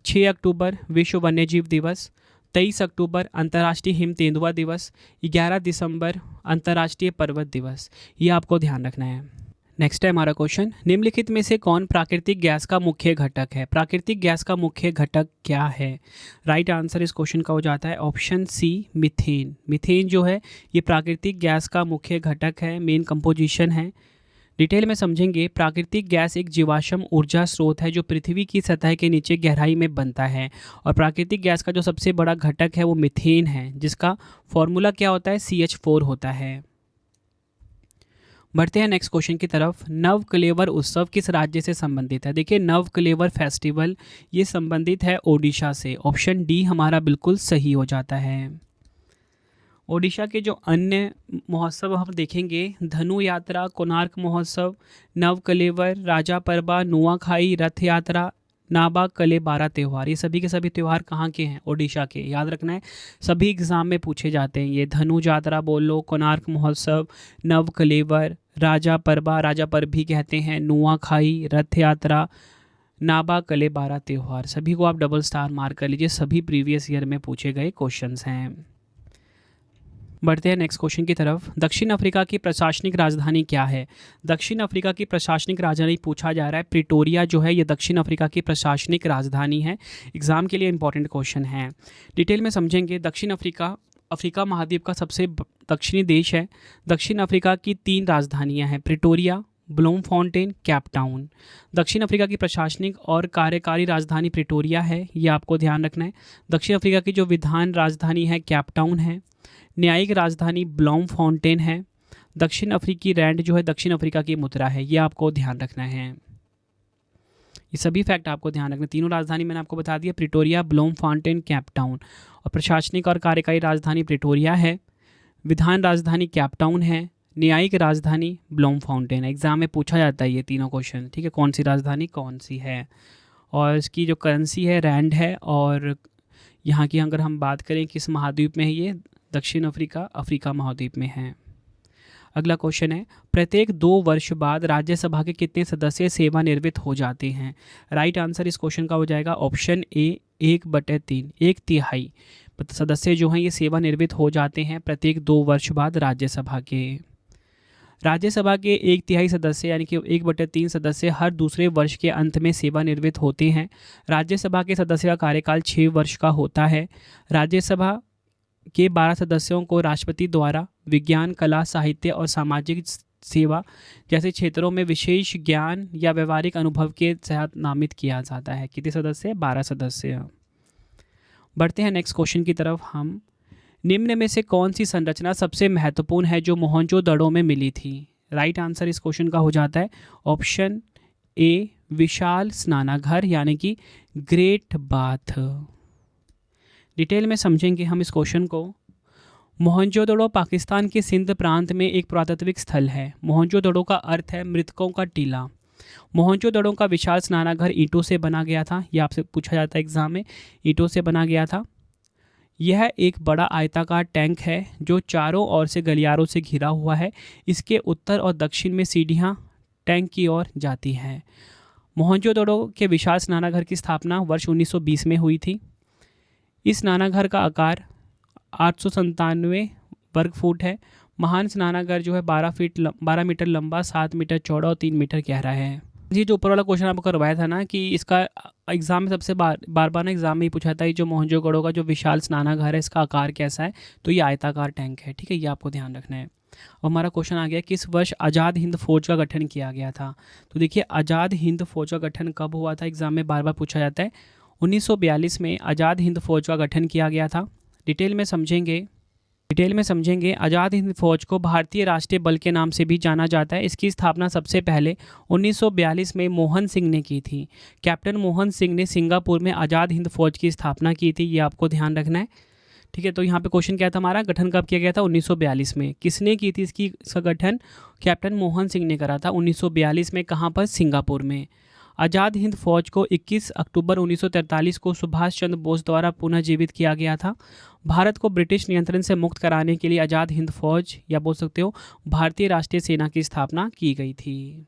S1: 6 अक्टूबर विश्व वन्य जीव दिवस। 23 अक्टूबर अंतर्राष्ट्रीय हिम तेंदुआ दिवस। 11 दिसंबर अंतर्राष्ट्रीय पर्वत दिवस। ये आपको ध्यान रखना है। नेक्स्ट है हमारा क्वेश्चन, निम्नलिखित में से कौन प्राकृतिक गैस का मुख्य घटक है? प्राकृतिक गैस का मुख्य घटक क्या है? राइट आंसर इस क्वेश्चन का हो जाता है ऑप्शन सी मीथेन। मीथेन जो है ये प्राकृतिक गैस का मुख्य घटक है, मेन कंपोजिशन है। डिटेल में समझेंगे, प्राकृतिक गैस एक जीवाश्म ऊर्जा स्रोत है जो पृथ्वी की सतह के नीचे गहराई में बनता है, और प्राकृतिक गैस का जो सबसे बड़ा घटक है वो मीथेन है, जिसका फॉर्मूला क्या होता है? CH4 होता है। बढ़ते हैं नेक्स्ट क्वेश्चन की तरफ। नव कलेवर उत्सव किस राज्य से संबंधित है? देखिए नव कलेवर फेस्टिवल ये संबंधित है ओडिशा से। ऑप्शन डी हमारा बिल्कुल सही हो जाता है। ओडिशा के जो अन्य महोत्सव हम देखेंगे, धनु यात्रा, कोणार्क महोत्सव, नव कलेवर, राजा परबा, नुआखाई, रथ यात्रा, नाबा कले 12 त्यौहार, ये सभी के सभी त्यौहार कहाँ के हैं? ओडिशा के। याद रखना है, सभी एग्जाम में पूछे जाते हैं ये। धनु यात्रा बोल लो, कोणार्क महोत्सव, नव कलेवर, राजा परबा, राजा परब भी कहते हैं, नुआखाई, रथ यात्रा, नाबा कले 12 त्यौहार, सभी को आप डबल स्टार मार्क कर लीजिए, सभी प्रीवियस ईयर में पूछे गए क्वेश्चंस हैं। बढ़ते हैं नेक्स्ट क्वेश्चन की तरफ। दक्षिण अफ्रीका की प्रशासनिक राजधानी क्या है? दक्षिण अफ्रीका की प्रशासनिक राजधानी पूछा जा रहा है, प्रिटोरिया जो है ये दक्षिण अफ्रीका की प्रशासनिक राजधानी है। एग्जाम के लिए इंपॉर्टेंट क्वेश्चन है। डिटेल में समझेंगे, दक्षिण अफ्रीका महाद्वीप का सबसे दक्षिणी देश है। दक्षिण अफ्रीका की 3 राजधानियां हैं, प्रिटोरिया, ब्लूमफॉन्टेन, कैपटाउन। दक्षिण अफ्रीका की प्रशासनिक और कार्यकारी राजधानी प्रिटोरिया है, ये आपको ध्यान रखना है। दक्षिण अफ्रीका की जो विधान राजधानी है कैपटाउन है। न्यायिक राजधानी ब्लूमफॉन्टेन है। दक्षिण अफ्रीकी रैंड जो है दक्षिण अफ्रीका की मुद्रा है, ये आपको ध्यान रखना है। ये सभी फैक्ट आपको ध्यान रखना। तीनों राजधानी मैंने आपको बता दिया, प्रिटोरिया, ब्लूमफॉन्टेन, कैपटाउन। और प्रशासनिक और कार्यकारी राजधानी प्रिटोरिया है, विधान राजधानी कैपटाउन है, न्यायिक राजधानी ब्लूमफॉन्टेन है। एग्जाम में पूछा जाता है ये तीनों क्वेश्चन, ठीक है, कौन सी राजधानी कौन सी है। और इसकी जो करेंसी है रैंड है। और यहाँ की अगर हम बात करें किस महाद्वीप में है, ये दक्षिण अफ्रीका महाद्वीप में है। अगला क्वेश्चन है, प्रत्येक 2 वर्ष बाद राज्यसभा के कितने सदस्य सेवानिवृत्त हो जाते हैं? राइट आंसर इस क्वेश्चन का हो जाएगा ऑप्शन ए 1/3, 1/3 सदस्य जो हैं ये सेवानिवृत्त हो जाते हैं प्रत्येक 2 वर्ष बाद राज्यसभा के। राज्यसभा के 1/3 सदस्य यानी कि 1/3 सदस्य हर दूसरे वर्ष के अंत में सेवानिवृत्त होते हैं। राज्यसभा के सदस्य का कार्यकाल 6 वर्ष का होता है। राज्यसभा के 12 सदस्यों को राष्ट्रपति द्वारा विज्ञान, कला, साहित्य और सामाजिक सेवा जैसे क्षेत्रों में विशेष ज्ञान या व्यवहारिक अनुभव के तहत नामित किया जाता है। कितने सदस्य? 12 सदस्य। बढ़ते हैं नेक्स्ट क्वेश्चन की तरफ हम। निम्न में से कौन सी संरचना सबसे महत्वपूर्ण है जो मोहनजोदड़ो में मिली थी? राइट आंसर इस क्वेश्चन का हो जाता है ऑप्शन ए विशाल स्नानाघर यानी कि ग्रेट बाथ। डिटेल में समझेंगे हम इस क्वेश्चन को। मोहनजोदड़ो पाकिस्तान के सिंध प्रांत में एक पुरातात्विक स्थल है। मोहनजोदड़ो का अर्थ है मृतकों का टीला। मोहनजोदड़ो का विशाल स्नानाघर ईंटों से बना गया था। यह आपसे पूछा जाता है एग्जाम में, ईंटों से बना गया था। यह एक बड़ा आयताकार टैंक है जो चारों ओर से गलियारों से घिरा हुआ है। इसके उत्तर और दक्षिण में सीढ़ियाँ टैंक की ओर जाती हैं। मोहनजोदड़ो के विशाल स्नानाघर की स्थापना वर्ष 1920 में हुई थी। इस स्नानाघर का आकार 897 वर्ग फुट है। महान स्नानागार जो है 12 मीटर लंबा, 7 मीटर चौड़ा और 3 मीटर गहरा है। ये जो ऊपर वाला क्वेश्चन आपको करवाया था ना कि इसका एग्जाम में सबसे बार ना एग्जाम में ही पूछा था, ये जो मोहनजोदड़ो का जो विशाल स्नानागार है इसका आकार कैसा है, तो ये आयताकार टैंक है। ठीक है, ये आपको ध्यान रखना है। अब हमारा क्वेश्चन आ गया, किस वर्ष आज़ाद हिंद फौज का गठन किया गया था। तो देखिए, आज़ाद हिंद फौज का गठन कब हुआ था, एग्जाम में बार पूछा जाता है। 1942 में आज़ाद हिंद फौज का गठन किया गया था। डिटेल में समझेंगे। आज़ाद हिंद फौज को भारतीय राष्ट्रीय बल के नाम से भी जाना जाता है। इसकी स्थापना सबसे पहले 1942 में मोहन सिंह ने की थी। कैप्टन मोहन सिंह ने सिंगापुर में आज़ाद हिंद फौज की स्थापना की थी, ये आपको ध्यान रखना है। ठीक है, तो यहाँ पे क्वेश्चन क्या था हमारा, गठन कब किया गया था, 1942 में। किसने की थी इसका गठन, कैप्टन मोहन सिंह ने करा था 1942 में। कहाँ पर, सिंगापुर में। आज़ाद हिंद फौज को 21 अक्टूबर 1943 को सुभाष चंद्र बोस द्वारा पुनः जीवित किया गया था। भारत को ब्रिटिश नियंत्रण से मुक्त कराने के लिए आज़ाद हिंद फौज, या बोल सकते हो भारतीय राष्ट्रीय सेना की स्थापना की गई थी।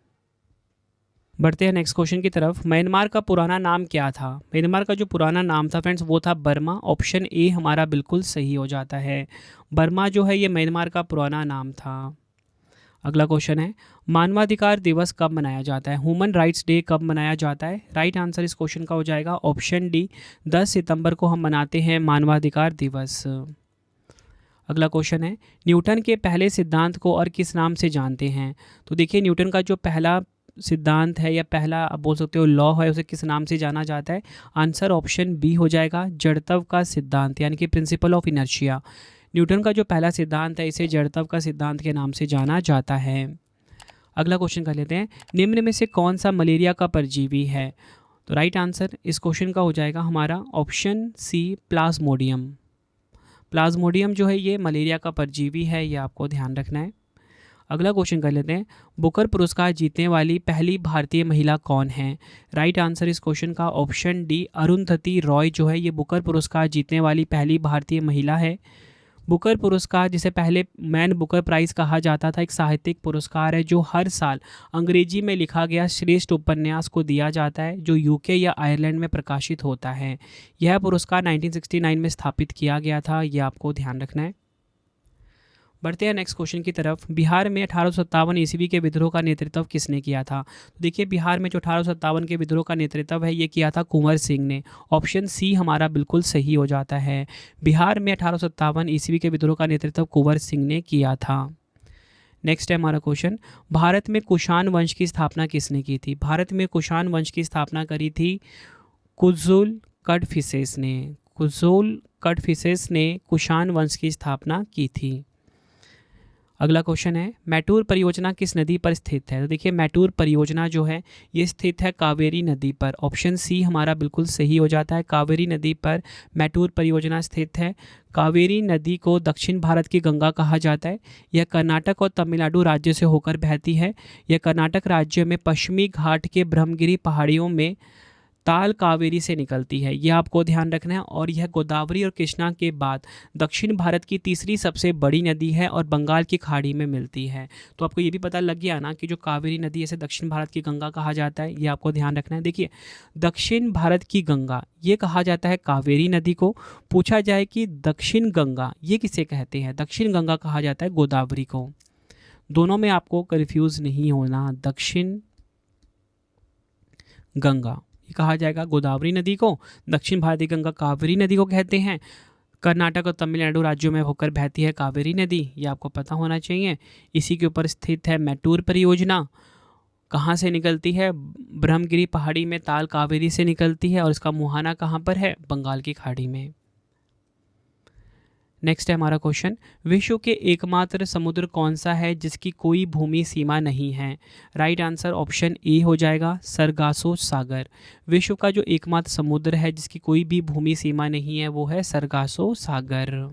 S1: बढ़ते हैं नेक्स्ट क्वेश्चन की तरफ। म्यांमार का पुराना नाम क्या था। म्यांमार का जो पुराना नाम था फ्रेंड्स वो था बर्मा। ऑप्शन ए हमारा बिल्कुल सही हो जाता है। बर्मा जो है ये म्यांमार का पुराना नाम था। अगला क्वेश्चन है, मानवाधिकार दिवस कब मनाया जाता है। ह्यूमन राइट्स डे कब मनाया जाता है। राइट आंसर इस क्वेश्चन का हो जाएगा ऑप्शन डी, 10 सितंबर को हम मनाते हैं मानवाधिकार दिवस। अगला क्वेश्चन है, न्यूटन के पहले सिद्धांत को और किस नाम से जानते हैं। तो देखिए, न्यूटन का जो पहला सिद्धांत है या पहला आप बोल सकते हो लॉ है, उसे किस नाम से जाना जाता है। आंसर ऑप्शन बी हो जाएगा, जड़त्व का सिद्धांत यानी कि प्रिंसिपल ऑफ इनर्शिया। न्यूटन का जो पहला सिद्धांत है इसे जड़त्व का सिद्धांत के नाम से जाना जाता है। अगला क्वेश्चन कर लेते हैं, निम्न में से कौन सा मलेरिया का परजीवी है। तो राइट आंसर इस क्वेश्चन का हो जाएगा हमारा ऑप्शन सी, प्लाज्मोडियम। प्लाज्मोडियम जो है ये मलेरिया का परजीवी है, ये आपको ध्यान रखना है। अगला क्वेश्चन कर लेते हैं, बुकर पुरस्कार जीतने वाली पहली भारतीय महिला कौन है। राइट आंसर इस क्वेश्चन का ऑप्शन डी, अरुंधति रॉय जो है ये बुकर पुरस्कार जीतने वाली पहली भारतीय महिला है। बुकर पुरस्कार, जिसे पहले मैन बुकर प्राइज़ कहा जाता था, एक साहित्यिक पुरस्कार है जो हर साल अंग्रेजी में लिखा गया श्रेष्ठ उपन्यास को दिया जाता है, जो यूके या आयरलैंड में प्रकाशित होता है। यह पुरस्कार 1969 में स्थापित किया गया था, यह आपको ध्यान रखना है। बढ़ते हैं नेक्स्ट क्वेश्चन की तरफ। बिहार में 1857 ईस्वी के विद्रोह का नेतृत्व किसने किया था। तो देखिए, बिहार में जो 1857 के विद्रोह का नेतृत्व है ये किया था कुंवर सिंह ने। ऑप्शन सी हमारा बिल्कुल सही हो जाता है। बिहार में 1857 ईस्वी के विद्रोह का नेतृत्व कुंवर सिंह ने किया था। नेक्स्ट है हमारा क्वेश्चन, भारत में कुषाण वंश की स्थापना किसने की थी। भारत में कुषाण वंश की स्थापना करी थी कुजुल कडफिसेस ने। कुजुल कडफिसेस ने कुषाण वंश की स्थापना की थी। अगला क्वेश्चन है, मैटूर परियोजना किस नदी पर स्थित है। तो देखिए, मैटूर परियोजना जो है ये स्थित है कावेरी नदी पर। ऑप्शन सी हमारा बिल्कुल सही हो जाता है, कावेरी नदी पर मैटूर परियोजना स्थित है। कावेरी नदी को दक्षिण भारत की गंगा कहा जाता है। यह कर्नाटक और तमिलनाडु राज्य से होकर बहती है। यह कर्नाटक राज्य में पश्चिमी घाट के ब्रह्मगिरी पहाड़ियों में ताल कावेरी से निकलती है, यह आपको ध्यान रखना है। और यह गोदावरी और कृष्णा के बाद दक्षिण भारत की तीसरी सबसे बड़ी नदी है और बंगाल की खाड़ी में मिलती है। तो आपको ये भी पता लग गया ना कि जो कावेरी नदी इसे दक्षिण भारत की गंगा कहा जाता है, ये आपको ध्यान रखना है। देखिए, दक्षिण भारत की गंगा ये कहा जाता है कावेरी नदी को। पूछा जाए कि दक्षिण गंगा ये किसे कहते हैं, दक्षिण गंगा कहा जाता है गोदावरी को। दोनों में आपको कन्फ्यूज़ नहीं होना। दक्षिण गंगा कहा जाएगा गोदावरी नदी को, दक्षिण भारतीय गंगा कावेरी नदी को कहते हैं। कर्नाटक और तमिलनाडु राज्यों में होकर बहती है कावेरी नदी, ये आपको पता होना चाहिए। इसी के ऊपर स्थित है मैटूर परियोजना। कहाँ से निकलती है, ब्रह्मगिरी पहाड़ी में ताल कावेरी से निकलती है और इसका मुहाना कहाँ पर है, बंगाल की खाड़ी में। नेक्स्ट है हमारा क्वेश्चन, विश्व के एकमात्र समुद्र कौन सा है जिसकी कोई भूमि सीमा नहीं है? राइट आंसर ऑप्शन ए हो जाएगा सरगासो सागर। विश्व का जो एकमात्र समुद्र है जिसकी कोई भी भूमि सीमा नहीं है वो है सरगासो सागर।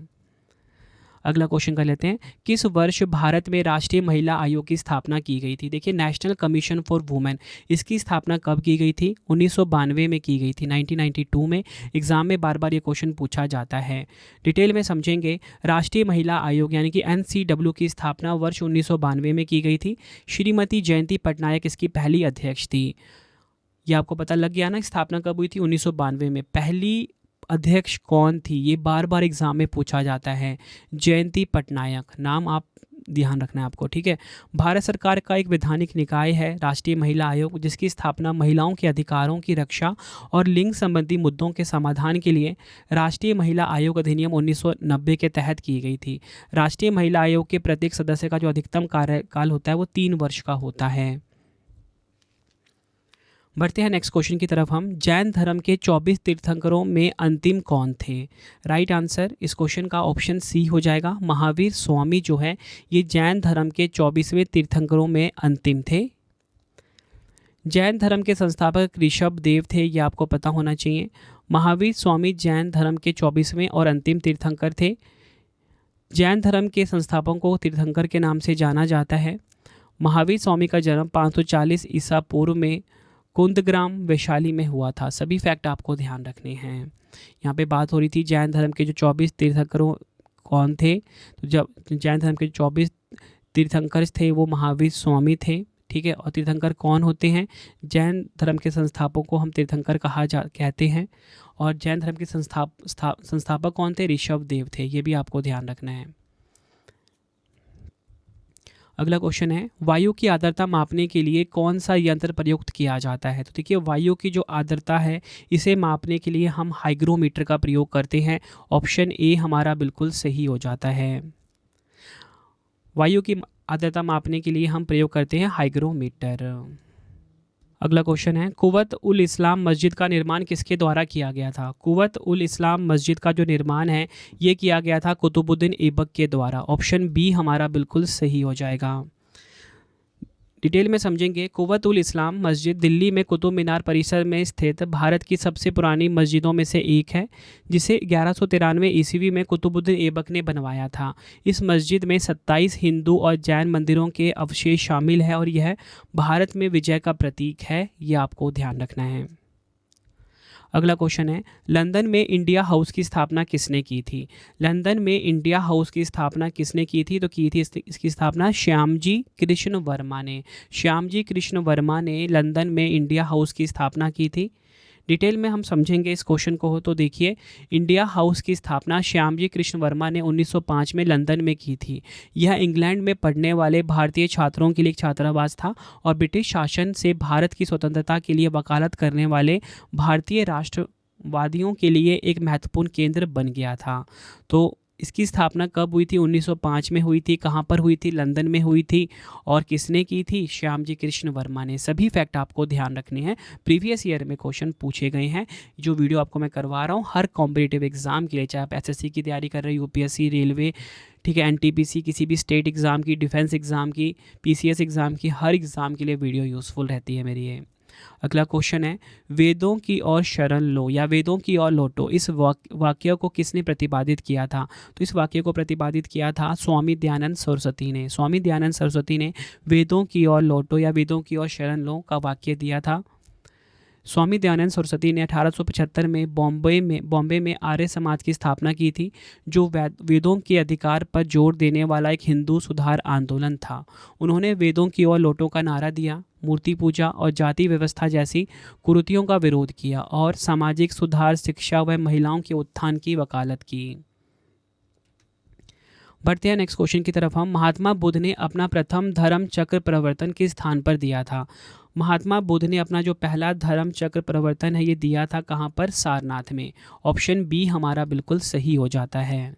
S1: अगला क्वेश्चन कर लेते हैं, किस वर्ष भारत में राष्ट्रीय महिला आयोग की स्थापना की गई थी? देखिए नेशनल कमीशन फॉर वुमेन, इसकी स्थापना कब की गई थी? 1992 में की गई थी, 1992 में। एग्जाम में बार बार ये क्वेश्चन पूछा जाता है। डिटेल में समझेंगे, राष्ट्रीय महिला आयोग यानी कि NCW की स्थापना वर्ष 1992 में की गई थी। श्रीमती जयंती पटनायक इसकी पहली अध्यक्ष थी। ये आपको पता लग गया ना, स्थापना कब हुई थी? 1992 में। पहली अध्यक्ष कौन थी? ये बार बार एग्जाम में पूछा जाता है, जयंती पटनायक। नाम आप ध्यान रखना है आपको, ठीक है। भारत सरकार का एक वैधानिक निकाय है राष्ट्रीय महिला आयोग, जिसकी स्थापना महिलाओं के अधिकारों की रक्षा और लिंग संबंधी मुद्दों के समाधान के लिए राष्ट्रीय महिला आयोग अधिनियम 1990 के तहत की गई थी। राष्ट्रीय महिला आयोग के प्रत्येक सदस्य का जो अधिकतम कार्यकाल होता है वो 3 वर्ष का होता है। बढ़ते हैं नेक्स्ट क्वेश्चन की तरफ हम, जैन धर्म के 24 तीर्थंकरों में अंतिम कौन थे? राइट आंसर इस क्वेश्चन का ऑप्शन सी हो जाएगा, महावीर स्वामी जो है ये जैन धर्म के 24वें तीर्थंकरों में अंतिम थे। जैन धर्म के संस्थापक ऋषभ देव थे, ये आपको पता होना चाहिए। महावीर स्वामी जैन धर्म के 24वें और अंतिम तीर्थंकर थे। जैन धर्म के संस्थापकों को तीर्थंकर के नाम से जाना जाता है। महावीर स्वामी का जन्म 540 ईसा पूर्व में कुंदग्राम वैशाली में हुआ था। सभी फैक्ट आपको ध्यान रखने हैं। यहाँ पे बात हो रही थी जैन धर्म के जो 24 तीर्थंकरों कौन थे, तो जब जैन धर्म के 24 तीर्थंकर थे वो महावीर स्वामी थे, ठीक है। और तीर्थंकर कौन होते हैं? जैन धर्म के संस्थापकों को हम तीर्थंकर कहते हैं। और जैन धर्म के संस्थापक कौन थे? ऋषभ देव थे। ये भी आपको ध्यान रखना है। अगला क्वेश्चन है, वायु की आर्द्रता मापने के लिए कौन सा यंत्र प्रयुक्त किया जाता है? तो देखिए वायु की जो आर्द्रता है इसे मापने के लिए हम हाइग्रोमीटर का प्रयोग करते हैं। ऑप्शन ए हमारा बिल्कुल सही हो जाता है। वायु की आर्द्रता मापने के लिए हम प्रयोग करते हैं हाइग्रोमीटर। अगला क्वेश्चन है, कुव्वत उल इस्लाम मस्जिद का निर्माण किसके द्वारा किया गया था? कुव्वत उल इस्लाम मस्जिद का जो निर्माण है ये किया गया था कुतुबुद्दीन ऐबक के द्वारा। ऑप्शन बी हमारा बिल्कुल सही हो जाएगा। डिटेल में समझेंगे, कुव्वत उल इस्लाम मस्जिद दिल्ली में कुतुब मीनार परिसर में स्थित भारत की सबसे पुरानी मस्जिदों में से एक है, जिसे 1193 ईस्वी में कुतुबुद्दीन ऐबक ने बनवाया था। इस मस्जिद में 27 हिंदू और जैन मंदिरों के अवशेष शामिल है और यह भारत में विजय का प्रतीक है। ये आपको ध्यान रखना है। अगला क्वेश्चन है, लंदन में इंडिया हाउस की स्थापना किसने की थी? लंदन में इंडिया हाउस की स्थापना किसने की थी? तो की थी इसकी स्थापना श्यामजी कृष्ण वर्मा ने। श्यामजी कृष्ण वर्मा ने लंदन में इंडिया हाउस की स्थापना की थी। डिटेल में हम समझेंगे इस क्वेश्चन को हो तो देखिए, इंडिया हाउस की स्थापना श्यामजी कृष्ण वर्मा ने 1905 में लंदन में की थी। यह इंग्लैंड में पढ़ने वाले भारतीय छात्रों के लिए एक छात्रावास था और ब्रिटिश शासन से भारत की स्वतंत्रता के लिए वकालत करने वाले भारतीय राष्ट्रवादियों के लिए एक महत्वपूर्ण केंद्र बन गया था। तो इसकी स्थापना कब हुई थी? 1905 में हुई थी। कहाँ पर हुई थी? लंदन में हुई थी। और किसने की थी? श्यामजी कृष्ण वर्मा ने। सभी फैक्ट आपको ध्यान रखने हैं, प्रीवियस ईयर में क्वेश्चन पूछे गए हैं। जो वीडियो आपको मैं करवा रहा हूँ हर कॉम्पिटिटिव एग्जाम के लिए, चाहे आप SSC की तैयारी कर रहे हो, UPSC, रेलवे, ठीक है, NTPC, किसी भी स्टेट एग्ज़ाम की, डिफेंस एग्ज़ाम की, PCS एग्ज़ाम की, हर एग्ज़ाम के लिए वीडियो यूज़फुल रहती है मेरी ये। अगला क्वेश्चन है, वेदों की ओर शरण लो या वेदों की ओर लौटो, इस वाक्य को किसने प्रतिपादित किया था? तो इस वाक्य को प्रतिपादित किया था स्वामी दयानंद सरस्वती ने। स्वामी दयानंद सरस्वती ने वेदों की ओर लौटो या वेदों की ओर शरण लो का वाक्य दिया था। स्वामी दयानंद सरस्वती ने 1875 में बॉम्बे में आर्य समाज की स्थापना की थी, जो वेदों के अधिकार पर जोर देने वाला एक हिंदू सुधार आंदोलन था। उन्होंने वेदों की ओर लौटो का नारा दिया, मूर्ति पूजा और जाति व्यवस्था जैसी कुरीतियों का विरोध किया और सामाजिक सुधार, शिक्षा व महिलाओं के उत्थान की वकालत की। बढ़ते हैं नेक्स्ट क्वेश्चन की तरफ हम, महात्मा बुद्ध ने अपना प्रथम धर्म चक्र प्रवर्तन किस स्थान पर दिया था? महात्मा बुद्ध ने अपना जो पहला धर्म चक्र प्रवर्तन है ये दिया था कहाँ पर? सारनाथ में। ऑप्शन बी हमारा बिल्कुल सही हो जाता है।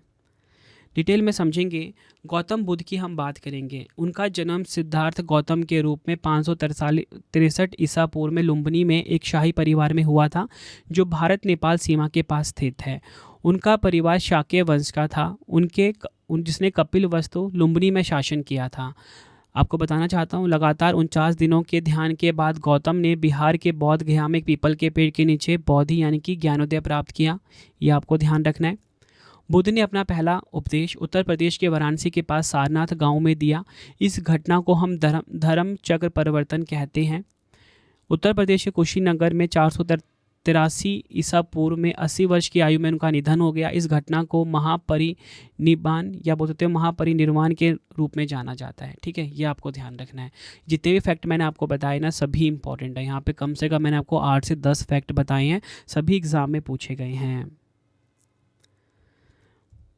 S1: डिटेल में समझेंगे, गौतम बुद्ध की हम बात करेंगे। उनका जन्म सिद्धार्थ गौतम के रूप में 563 ईसा पूर्व में लुम्बिनी में एक शाही परिवार में हुआ था, जो भारत नेपाल सीमा के पास स्थित है। उनका परिवार शाक्य वंश का था। जिसने कपिल वस्तु लुम्बिनी में शासन किया था। आपको बताना चाहता हूँ, लगातार 49 दिनों के ध्यान के बाद गौतम ने बिहार के बौद्ध गया में एक पीपल के पेड़ के नीचे बोधि यानी कि ज्ञानोदय प्राप्त किया। ये आपको ध्यान रखना है। बुद्ध ने अपना पहला उपदेश उत्तर प्रदेश के वाराणसी के पास सारनाथ गांव में दिया। इस घटना को हम धर्म चक्र परिवर्तन कहते हैं। उत्तर प्रदेश के कुशीनगर में 483 ईसा पूर्व में 80 वर्ष की आयु में उनका निधन हो गया। इस घटना को महापरिनिब्बाण या बोलते हैं महापरिनिर्वाण के रूप में जाना जाता है। ठीक है, ये आपको ध्यान रखना है। जितने भी फैक्ट मैंने आपको बताए ना, सभी इंपॉर्टेंट है। यहाँ पे कम से कम मैंने आपको 8 से 10 फैक्ट बताए हैं, सभी एग्जाम में पूछे गए हैं।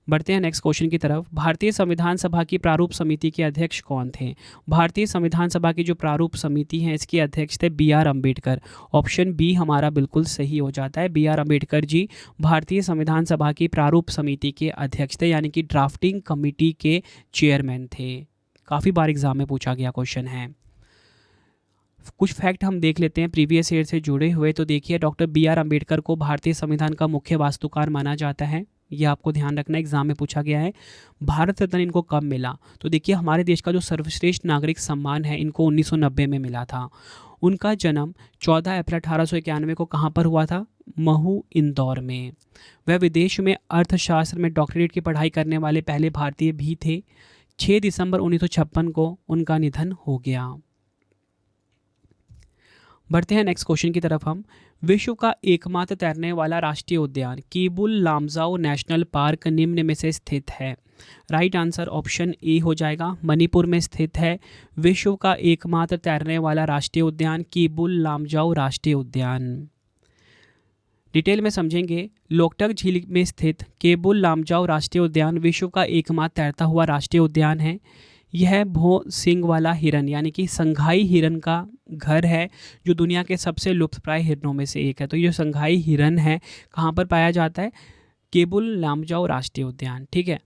S1: बढ़ते हैं नेक्स्ट क्वेश्चन की तरफ। भारतीय संविधान सभा की प्रारूप समिति के अध्यक्ष कौन थे? भारतीय संविधान सभा की जो प्रारूप समिति है, इसके अध्यक्ष थे बी.आर. अम्बेडकर। ऑप्शन बी हमारा बिल्कुल सही हो जाता है। बी.आर. अम्बेडकर जी भारतीय संविधान सभा की प्रारूप समिति के अध्यक्ष थे, यानी कि ड्राफ्टिंग कमेटी के चेयरमैन थे। काफ़ी बार एग्जाम में पूछा गया क्वेश्चन है। कुछ फैक्ट हम देख लेते हैं प्रीवियस ईयर से जुड़े हुए। तो देखिए, डॉक्टर बी.आर. अम्बेडकर को भारतीय संविधान का मुख्य वास्तुकार माना जाता है। ये आपको ध्यान रखना, एग्जाम में पूछा गया है। भारत रत्न इनको कब मिला? तो देखिए, हमारे देश का जो सर्वश्रेष्ठ नागरिक सम्मान है, इनको 1990 में मिला था। उनका जन्म 14 अप्रैल 1891 को कहाँ पर हुआ था? महू, इंदौर में। वह विदेश में अर्थशास्त्र में डॉक्टरेट की पढ़ाई करने वाले पहले भारतीय भी थे। 6 दिसंबर 1956 को उनका निधन हो गया। बढ़ते हैं नेक्स्ट क्वेश्चन की तरफ हम। विश्व का एकमात्र तैरने वाला राष्ट्रीय उद्यान केबुल लामजाओ नेशनल पार्क निम्न में से स्थित है। राइट आंसर ऑप्शन ए हो जाएगा, मणिपुर में स्थित है विश्व का एकमात्र तैरने वाला राष्ट्रीय उद्यान केबुल लामजाओ राष्ट्रीय उद्यान। डिटेल में समझेंगे। लोकटक झील में स्थित केबुल लामजाओ राष्ट्रीय उद्यान विश्व का एकमात्र तैरता हुआ राष्ट्रीय उद्यान है। यह भो सिंग वाला हिरन यानी कि संघाई हिरन का घर है, जो दुनिया के सबसे लुप्तप्राय हिरनों में से एक है। तो ये संघाई हिरन है, कहाँ पर पाया जाता है? केबुल लामजाओ राष्ट्रीय उद्यान। ठीक है,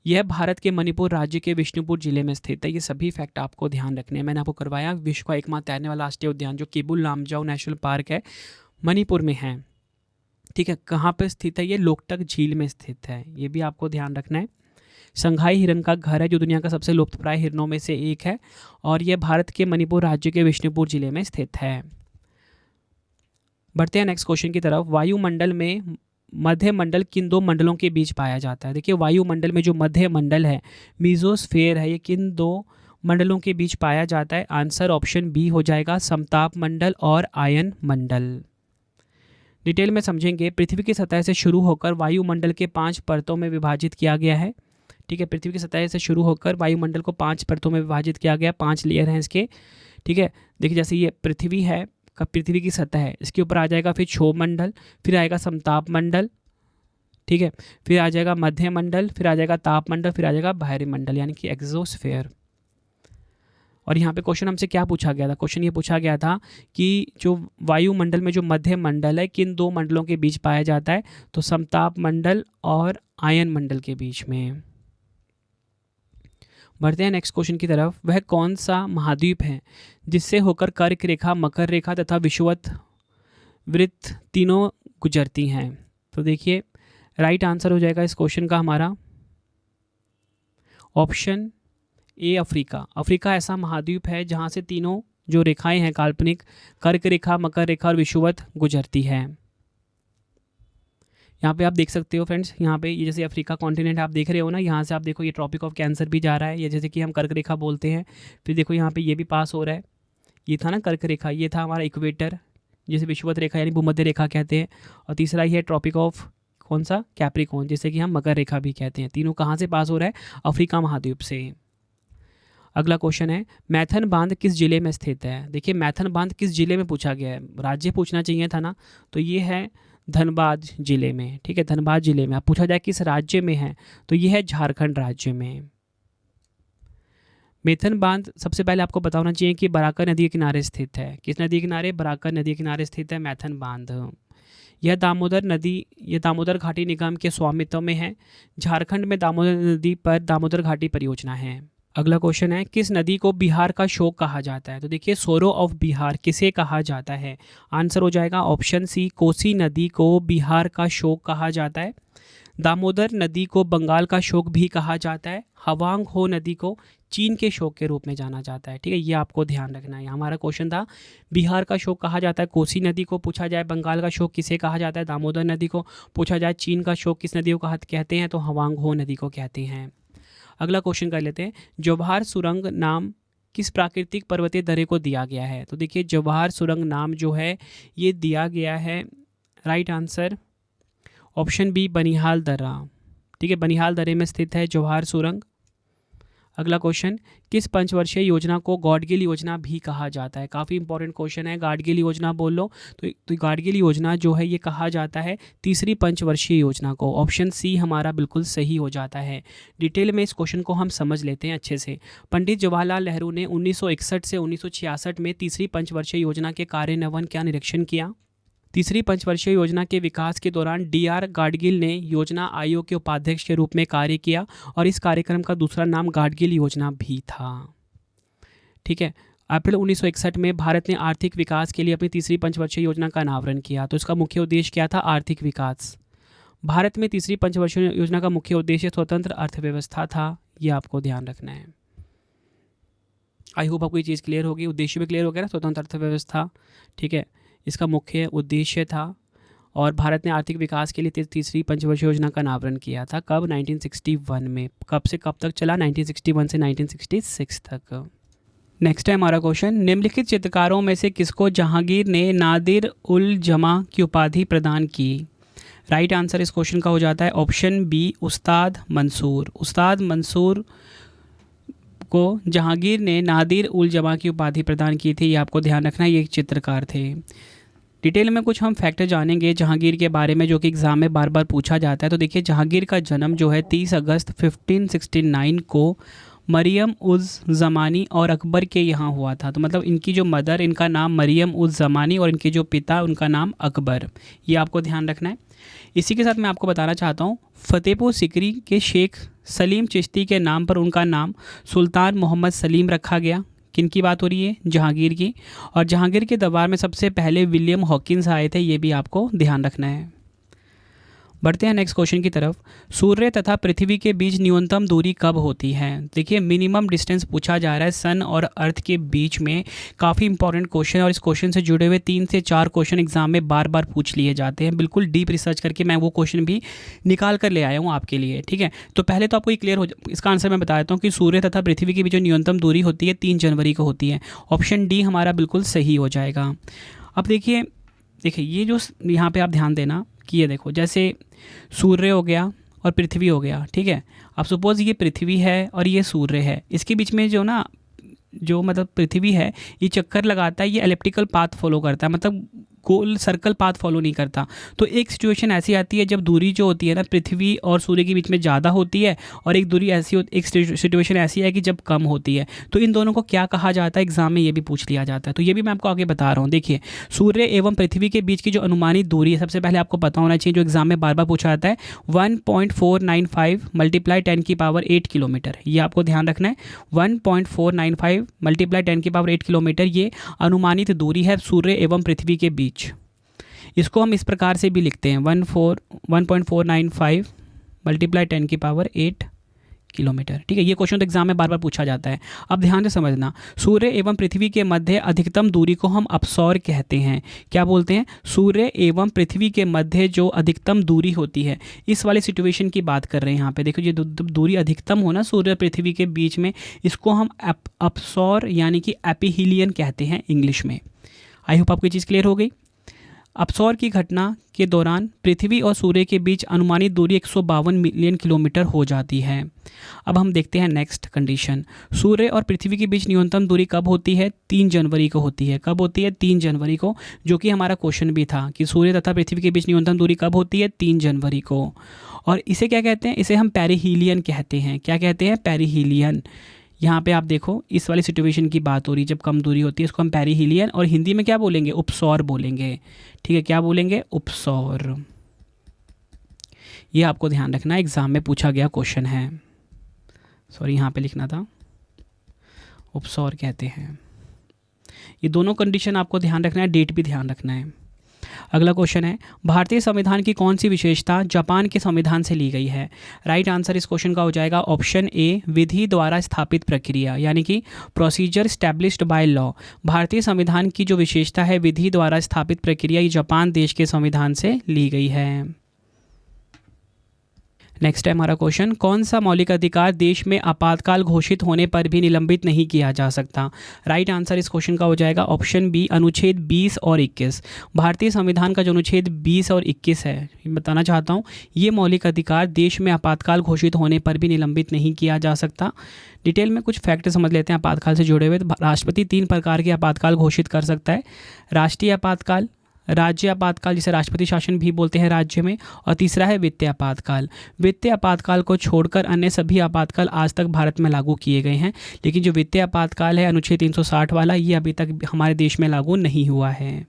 S1: यह भारत के मणिपुर राज्य के बिष्णुपुर जिले में स्थित है। ये सभी फैक्ट आपको ध्यान रखने हैं। मैंने आपको करवाया विश्व का एकमात्र तैरने वाला राष्ट्रीय उद्यान जो केबुल लामजाओ नेशनल पार्क है, मणिपुर में है। ठीक है, कहाँ पर स्थित है? ये लोकटक झील में स्थित है। ये भी आपको ध्यान रखना है। संघाई हिरन का घर है, जो दुनिया का सबसे लुप्तप्राय हिरनों में से एक है, और यह भारत के मणिपुर राज्य के बिष्णुपुर जिले में स्थित है। बढ़ते हैं नेक्स्ट क्वेश्चन की तरफ। वायुमंडल में मध्य मंडल किन दो मंडलों के बीच पाया जाता है? देखिए, वायुमंडल में जो मध्य मंडल है, मीजोस्फेयर है, ये किन दो मंडलों के बीच पाया जाता है? आंसर ऑप्शन बी हो जाएगा, समताप मंडल और आयन मंडल। डिटेल में समझेंगे। पृथ्वी की सतह से शुरू होकर वायुमंडल के 5 परतों में विभाजित किया गया है। ठीक है, पृथ्वी की सतह से शुरू होकर वायुमंडल को 5 परतों में विभाजित किया गया। 5 लेयर हैं इसके। ठीक है, देखिए जैसे ये पृथ्वी है, पृथ्वी की सतह है, इसके ऊपर आ जाएगा फिर क्षोभ मंडल, फिर आएगा समताप मंडल। ठीक है, फिर आ जाएगा मध्य मंडल, फिर आ जाएगा ताप मंडल, फिर आ जाएगा बाहरी मंडल यानी कि एक्सोस्फेयर। और यहाँ पे क्वेश्चन हमसे क्या पूछा गया था? क्वेश्चन ये पूछा गया था कि जो वायुमंडल में जो मध्य मंडल है, किन दो मंडलों के बीच पाया जाता है? तो समताप मंडल और आयन मंडल के बीच में। बढ़ते हैं नेक्स्ट क्वेश्चन की तरफ। वह कौन सा महाद्वीप है जिससे होकर कर्क रेखा, मकर रेखा तथा विषुवत वृत्त तीनों गुजरती हैं? तो देखिए, राइट आंसर हो जाएगा इस क्वेश्चन का हमारा ऑप्शन ए, अफ्रीका। अफ्रीका ऐसा महाद्वीप है जहाँ से तीनों जो रेखाएं हैं काल्पनिक, कर्क रेखा, मकर रेखा और विषुवत गुजरती है। यहाँ पे आप देख सकते हो फ्रेंड्स, यहाँ पे ये जैसे अफ्रीका कॉन्टिनेंट आप देख रहे हो ना, यहाँ से आप देखो ये ट्रॉपिक ऑफ कैंसर भी जा रहा है, ये जैसे कि हम कर्क रेखा बोलते हैं। फिर देखो यहाँ पे ये भी पास हो रहा है, ये था ना कर्क रेखा, ये था हमारा इक्वेटर जिसे विषुवत रेखा यानी भूमध्य रेखा कहते हैं। और तीसरा ये है ट्रॉपिक ऑफ कौन सा? कैप्रिकॉर्न, जिसे कि हम मकर रेखा भी कहते हैं। तीनों कहाँ से पास हो रहा है? अफ्रीका महाद्वीप से। अगला क्वेश्चन है, मैथन बांध किस जिले में स्थित है? देखिए, मैथन बांध किस जिले में पूछा गया है, राज्य पूछना चाहिए था ना। तो ये है धनबाद जिले में। ठीक है, धनबाद जिले में। अब पूछा जाए किस राज्य में है, तो ये है झारखंड राज्य में। मैथन बांध सबसे पहले आपको बताना चाहिए कि बराकर नदी के किनारे स्थित है। किस नदी के किनारे? बराकर नदी के किनारे स्थित है मैथन बांध। यह दामोदर घाटी निगम के स्वामित्व में है। झारखंड में दामोदर नदी पर दामोदर घाटी परियोजना है। अगला क्वेश्चन है, किस नदी को बिहार का शोक कहा जाता है? तो देखिए, सोरो ऑफ बिहार किसे कहा जाता है? आंसर हो जाएगा ऑप्शन सी, कोसी नदी को बिहार का शोक कहा जाता है। दामोदर नदी को बंगाल का शोक भी कहा जाता है। हवांग हो नदी को चीन के शोक के रूप में जाना जाता है। ठीक है, ये आपको ध्यान रखना है। हमारा क्वेश्चन था बिहार का शोक कहा जाता है कोसी नदी को, पूछा जाए बंगाल का शोक किसे कहा जाता है, दामोदर नदी को, पूछा जाए चीन का शोक किस नदी को कहते हैं, तो हवांग हो नदी को कहते हैं। अगला क्वेश्चन कर लेते हैं, जवाहर सुरंग नाम किस प्राकृतिक पर्वतीय दर्रे को दिया गया है। तो देखिए जवाहर सुरंग नाम जो है ये दिया गया है, right answer option B Banihal दर्रा। ठीक है, बनिहाल दर्रे में स्थित है जवाहर सुरंग। अगला क्वेश्चन, किस पंचवर्षीय योजना को गाडगिल योजना भी कहा जाता है। काफ़ी इंपॉर्टेंट क्वेश्चन है, गाडगिल योजना बोल लो तो गाडगिल योजना जो है ये कहा जाता है तीसरी पंचवर्षीय योजना को। ऑप्शन सी हमारा बिल्कुल सही हो जाता है। डिटेल में इस क्वेश्चन को हम समझ लेते हैं अच्छे से। पंडित जवाहरलाल नेहरू ने 1961 से 1966 में तीसरी पंचवर्षीय योजना के कार्यान्वयन का निरीक्षण किया। तीसरी पंचवर्षीय योजना के विकास के दौरान डीआर गाडगिल ने योजना आयोग के उपाध्यक्ष के रूप में कार्य किया और इस कार्यक्रम का दूसरा नाम गाडगिल योजना भी था। ठीक है, अप्रैल 1961 में भारत ने आर्थिक विकास के लिए अपनी तीसरी पंचवर्षीय योजना का अनावरण किया। तो इसका मुख्य उद्देश्य क्या था, आर्थिक विकास। भारत में तीसरी पंचवर्षीय योजना का मुख्य उद्देश्य स्वतंत्र अर्थव्यवस्था था। ये आपको ध्यान रखना है। आई होप आपको ये चीज़ क्लियर होगी, उद्देश्य भी क्लियर हो गया ना, स्वतंत्र अर्थव्यवस्था। ठीक है, इसका मुख्य उद्देश्य था और भारत ने आर्थिक विकास के लिए तीसरी पंचवर्षीय योजना का अनावरण किया था। कब, 1961 में। कब से कब तक चला, 1961 से 1966 तक। नेक्स्ट है हमारा क्वेश्चन, निम्नलिखित चित्रकारों में से किसको जहांगीर ने नादिर उल जमा की उपाधि प्रदान की। राइट आंसर इस क्वेश्चन का हो जाता है ऑप्शन बी उस्ताद मंसूर। उस्ताद मंसूर को जहांगीर ने नादिर उल जमा की उपाधि प्रदान की थी। ये आपको ध्यान रखना है, ये एक चित्रकार थे। डिटेल में कुछ हम फैक्टर जानेंगे जहांगीर के बारे में जो कि एग्ज़ाम में बार बार पूछा जाता है। तो देखिए जहांगीर का जन्म जो है 30 अगस्त 1569 को मरियम उज़ ज़मानी और अकबर के यहाँ हुआ था। तो मतलब इनकी जो मदर, इनका नाम मरियम उज़ ज़मानी और इनके जो पिता, उनका नाम अकबर। ये आपको ध्यान रखना है। इसी के साथ मैं आपको बताना चाहता हूँ फतेहपुर सिकरी के शेख सलीम चिश्ती के नाम पर उनका नाम सुल्तान मोहम्मद सलीम रखा गया। किन की बात हो रही है, जहांगीर की। और जहांगीर के दरबार में सबसे पहले विलियम हॉकिंस आए थे, ये भी आपको ध्यान रखना है। बढ़ते हैं नेक्स्ट क्वेश्चन की तरफ। सूर्य तथा पृथ्वी के बीच न्यूनतम दूरी कब होती है। देखिए मिनिमम डिस्टेंस पूछा जा रहा है सन और अर्थ के बीच में। काफ़ी इंपॉर्टेंट क्वेश्चन है और इस क्वेश्चन से जुड़े हुए 3 से 4 क्वेश्चन एग्जाम में बार बार पूछ लिए जाते हैं। बिल्कुल डीप रिसर्च करके मैं वो क्वेश्चन भी निकाल कर ले आया हूँ आपके लिए। ठीक है, तो पहले तो आपको ये क्लियर हो इसका आंसर मैं बता देता हूँ कि सूर्य तथा पृथ्वी के बीच जो न्यूनतम दूरी होती है 3 जनवरी को होती है। ऑप्शन डी हमारा बिल्कुल सही हो जाएगा। अब देखिए ये जो यहाँ पर आप ध्यान देना कि ये देखो जैसे सूर्य हो गया और पृथ्वी हो गया। ठीक है, अब सपोज ये पृथ्वी है और ये सूर्य है, इसके बीच में जो मतलब पृथ्वी है ये चक्कर लगाता है, ये एलिप्टिकल पाथ फॉलो करता है, मतलब गोल सर्कल पाथ फॉलो नहीं करता। तो एक सिचुएशन ऐसी आती है जब दूरी जो होती है ना पृथ्वी और सूर्य के बीच में ज़्यादा होती है, और एक सिचुएशन ऐसी है कि जब कम होती है। तो इन दोनों को क्या कहा जाता है, एग्जाम में ये भी पूछ लिया जाता है। तो ये भी मैं आपको आगे बता रहा हूँ। देखिए सूर्य एवं पृथ्वी के बीच की जो अनुमानित दूरी है, सबसे पहले आपको पता होना चाहिए, जो एग्जाम में बार बार पूछा जाता है 1.495 × 10⁸ किलोमीटर। ये आपको ध्यान रखना है, 1.495 × 10⁸ किलोमीटर ये अनुमानित दूरी है सूर्य एवं पृथ्वी के बीच। इसको हम इस प्रकार से भी लिखते हैं 1.495 × 10⁸ किलोमीटर। ठीक है, ये क्वेश्चन तो एग्जाम में बार बार पूछा जाता है। अब ध्यान से समझना, सूर्य एवं पृथ्वी के मध्य अधिकतम दूरी को हम अपसौर कहते हैं। क्या बोलते हैं, सूर्य एवं पृथ्वी के मध्य जो अधिकतम दूरी होती है, इस वाले सिचुएशन की बात कर रहे हैं यहाँ पे। देखो ये दूरी अधिकतम होना सूर्य और पृथ्वी के बीच में, इसको हम अपसौर यानी कि एपिहीलियन कहते हैं इंग्लिश में। आई होप आपको ये चीज़ क्लियर हो गई। अपसौर की घटना के दौरान पृथ्वी और सूर्य के बीच अनुमानित दूरी 152 मिलियन किलोमीटर हो जाती है। अब हम देखते हैं नेक्स्ट कंडीशन, सूर्य और पृथ्वी के बीच न्यूनतम दूरी कब होती है, 3 जनवरी को होती है। कब होती है, 3 जनवरी को, जो कि हमारा क्वेश्चन भी था कि सूर्य तथा पृथ्वी के बीच न्यूनतम दूरी कब होती है, 3 जनवरी को। और इसे क्या कहते हैं, इसे हम पेरिहीलियन कहते हैं। क्या कहते हैं, पेरिहीलियन। यहाँ पे आप देखो इस वाली सिचुएशन की बात हो रही है, जब कम दूरी होती है इसको हम पेरिहीलियन, और हिंदी में क्या बोलेंगे, उपसौर बोलेंगे। ठीक है, क्या बोलेंगे, उपसौर। ये आपको ध्यान रखना, एग्जाम में पूछा गया क्वेश्चन है। सॉरी यहाँ पे लिखना था, उपसौर कहते हैं। ये दोनों कंडीशन आपको ध्यान रखना है, डेट भी ध्यान रखना है। अगला क्वेश्चन है, भारतीय संविधान की कौन सी विशेषता जापान के संविधान से ली गई है? राइट आंसर इस क्वेश्चन का हो जाएगा ऑप्शन ए, विधि द्वारा स्थापित प्रक्रिया, यानी कि प्रोसीजर स्टैब्लिश्ड बाय लॉ। भारतीय संविधान की जो विशेषता है विधि द्वारा स्थापित प्रक्रिया, ये जापान देश के संविधान से ली गई है। नेक्स्ट है हमारा क्वेश्चन, कौन सा मौलिक अधिकार देश में आपातकाल घोषित होने पर भी निलंबित नहीं किया जा सकता? राइट आंसर इस क्वेश्चन का हो जाएगा ऑप्शन बी, अनुच्छेद 20 और 21। भारतीय संविधान का जो अनुच्छेद 20 और 21 है, बताना चाहता हूँ, ये मौलिक अधिकार देश में आपातकाल घोषित होने पर भी निलंबित नहीं किया जा सकता। डिटेल में कुछ फैक्ट समझ लेते हैं आपातकाल से जुड़े हुए। राष्ट्रपति 3 प्रकार के आपातकाल घोषित कर सकता है, राष्ट्रीय आपातकाल, राज्य आपातकाल जिसे राष्ट्रपति शासन भी बोलते हैं राज्य में, और तीसरा है वित्तीय आपातकाल। वित्तीय आपातकाल को छोड़कर अन्य सभी आपातकाल आज तक भारत में लागू किए गए हैं, लेकिन जो वित्तीय आपातकाल है अनुच्छेद 360 वाला, ये अभी तक हमारे देश में लागू नहीं हुआ है।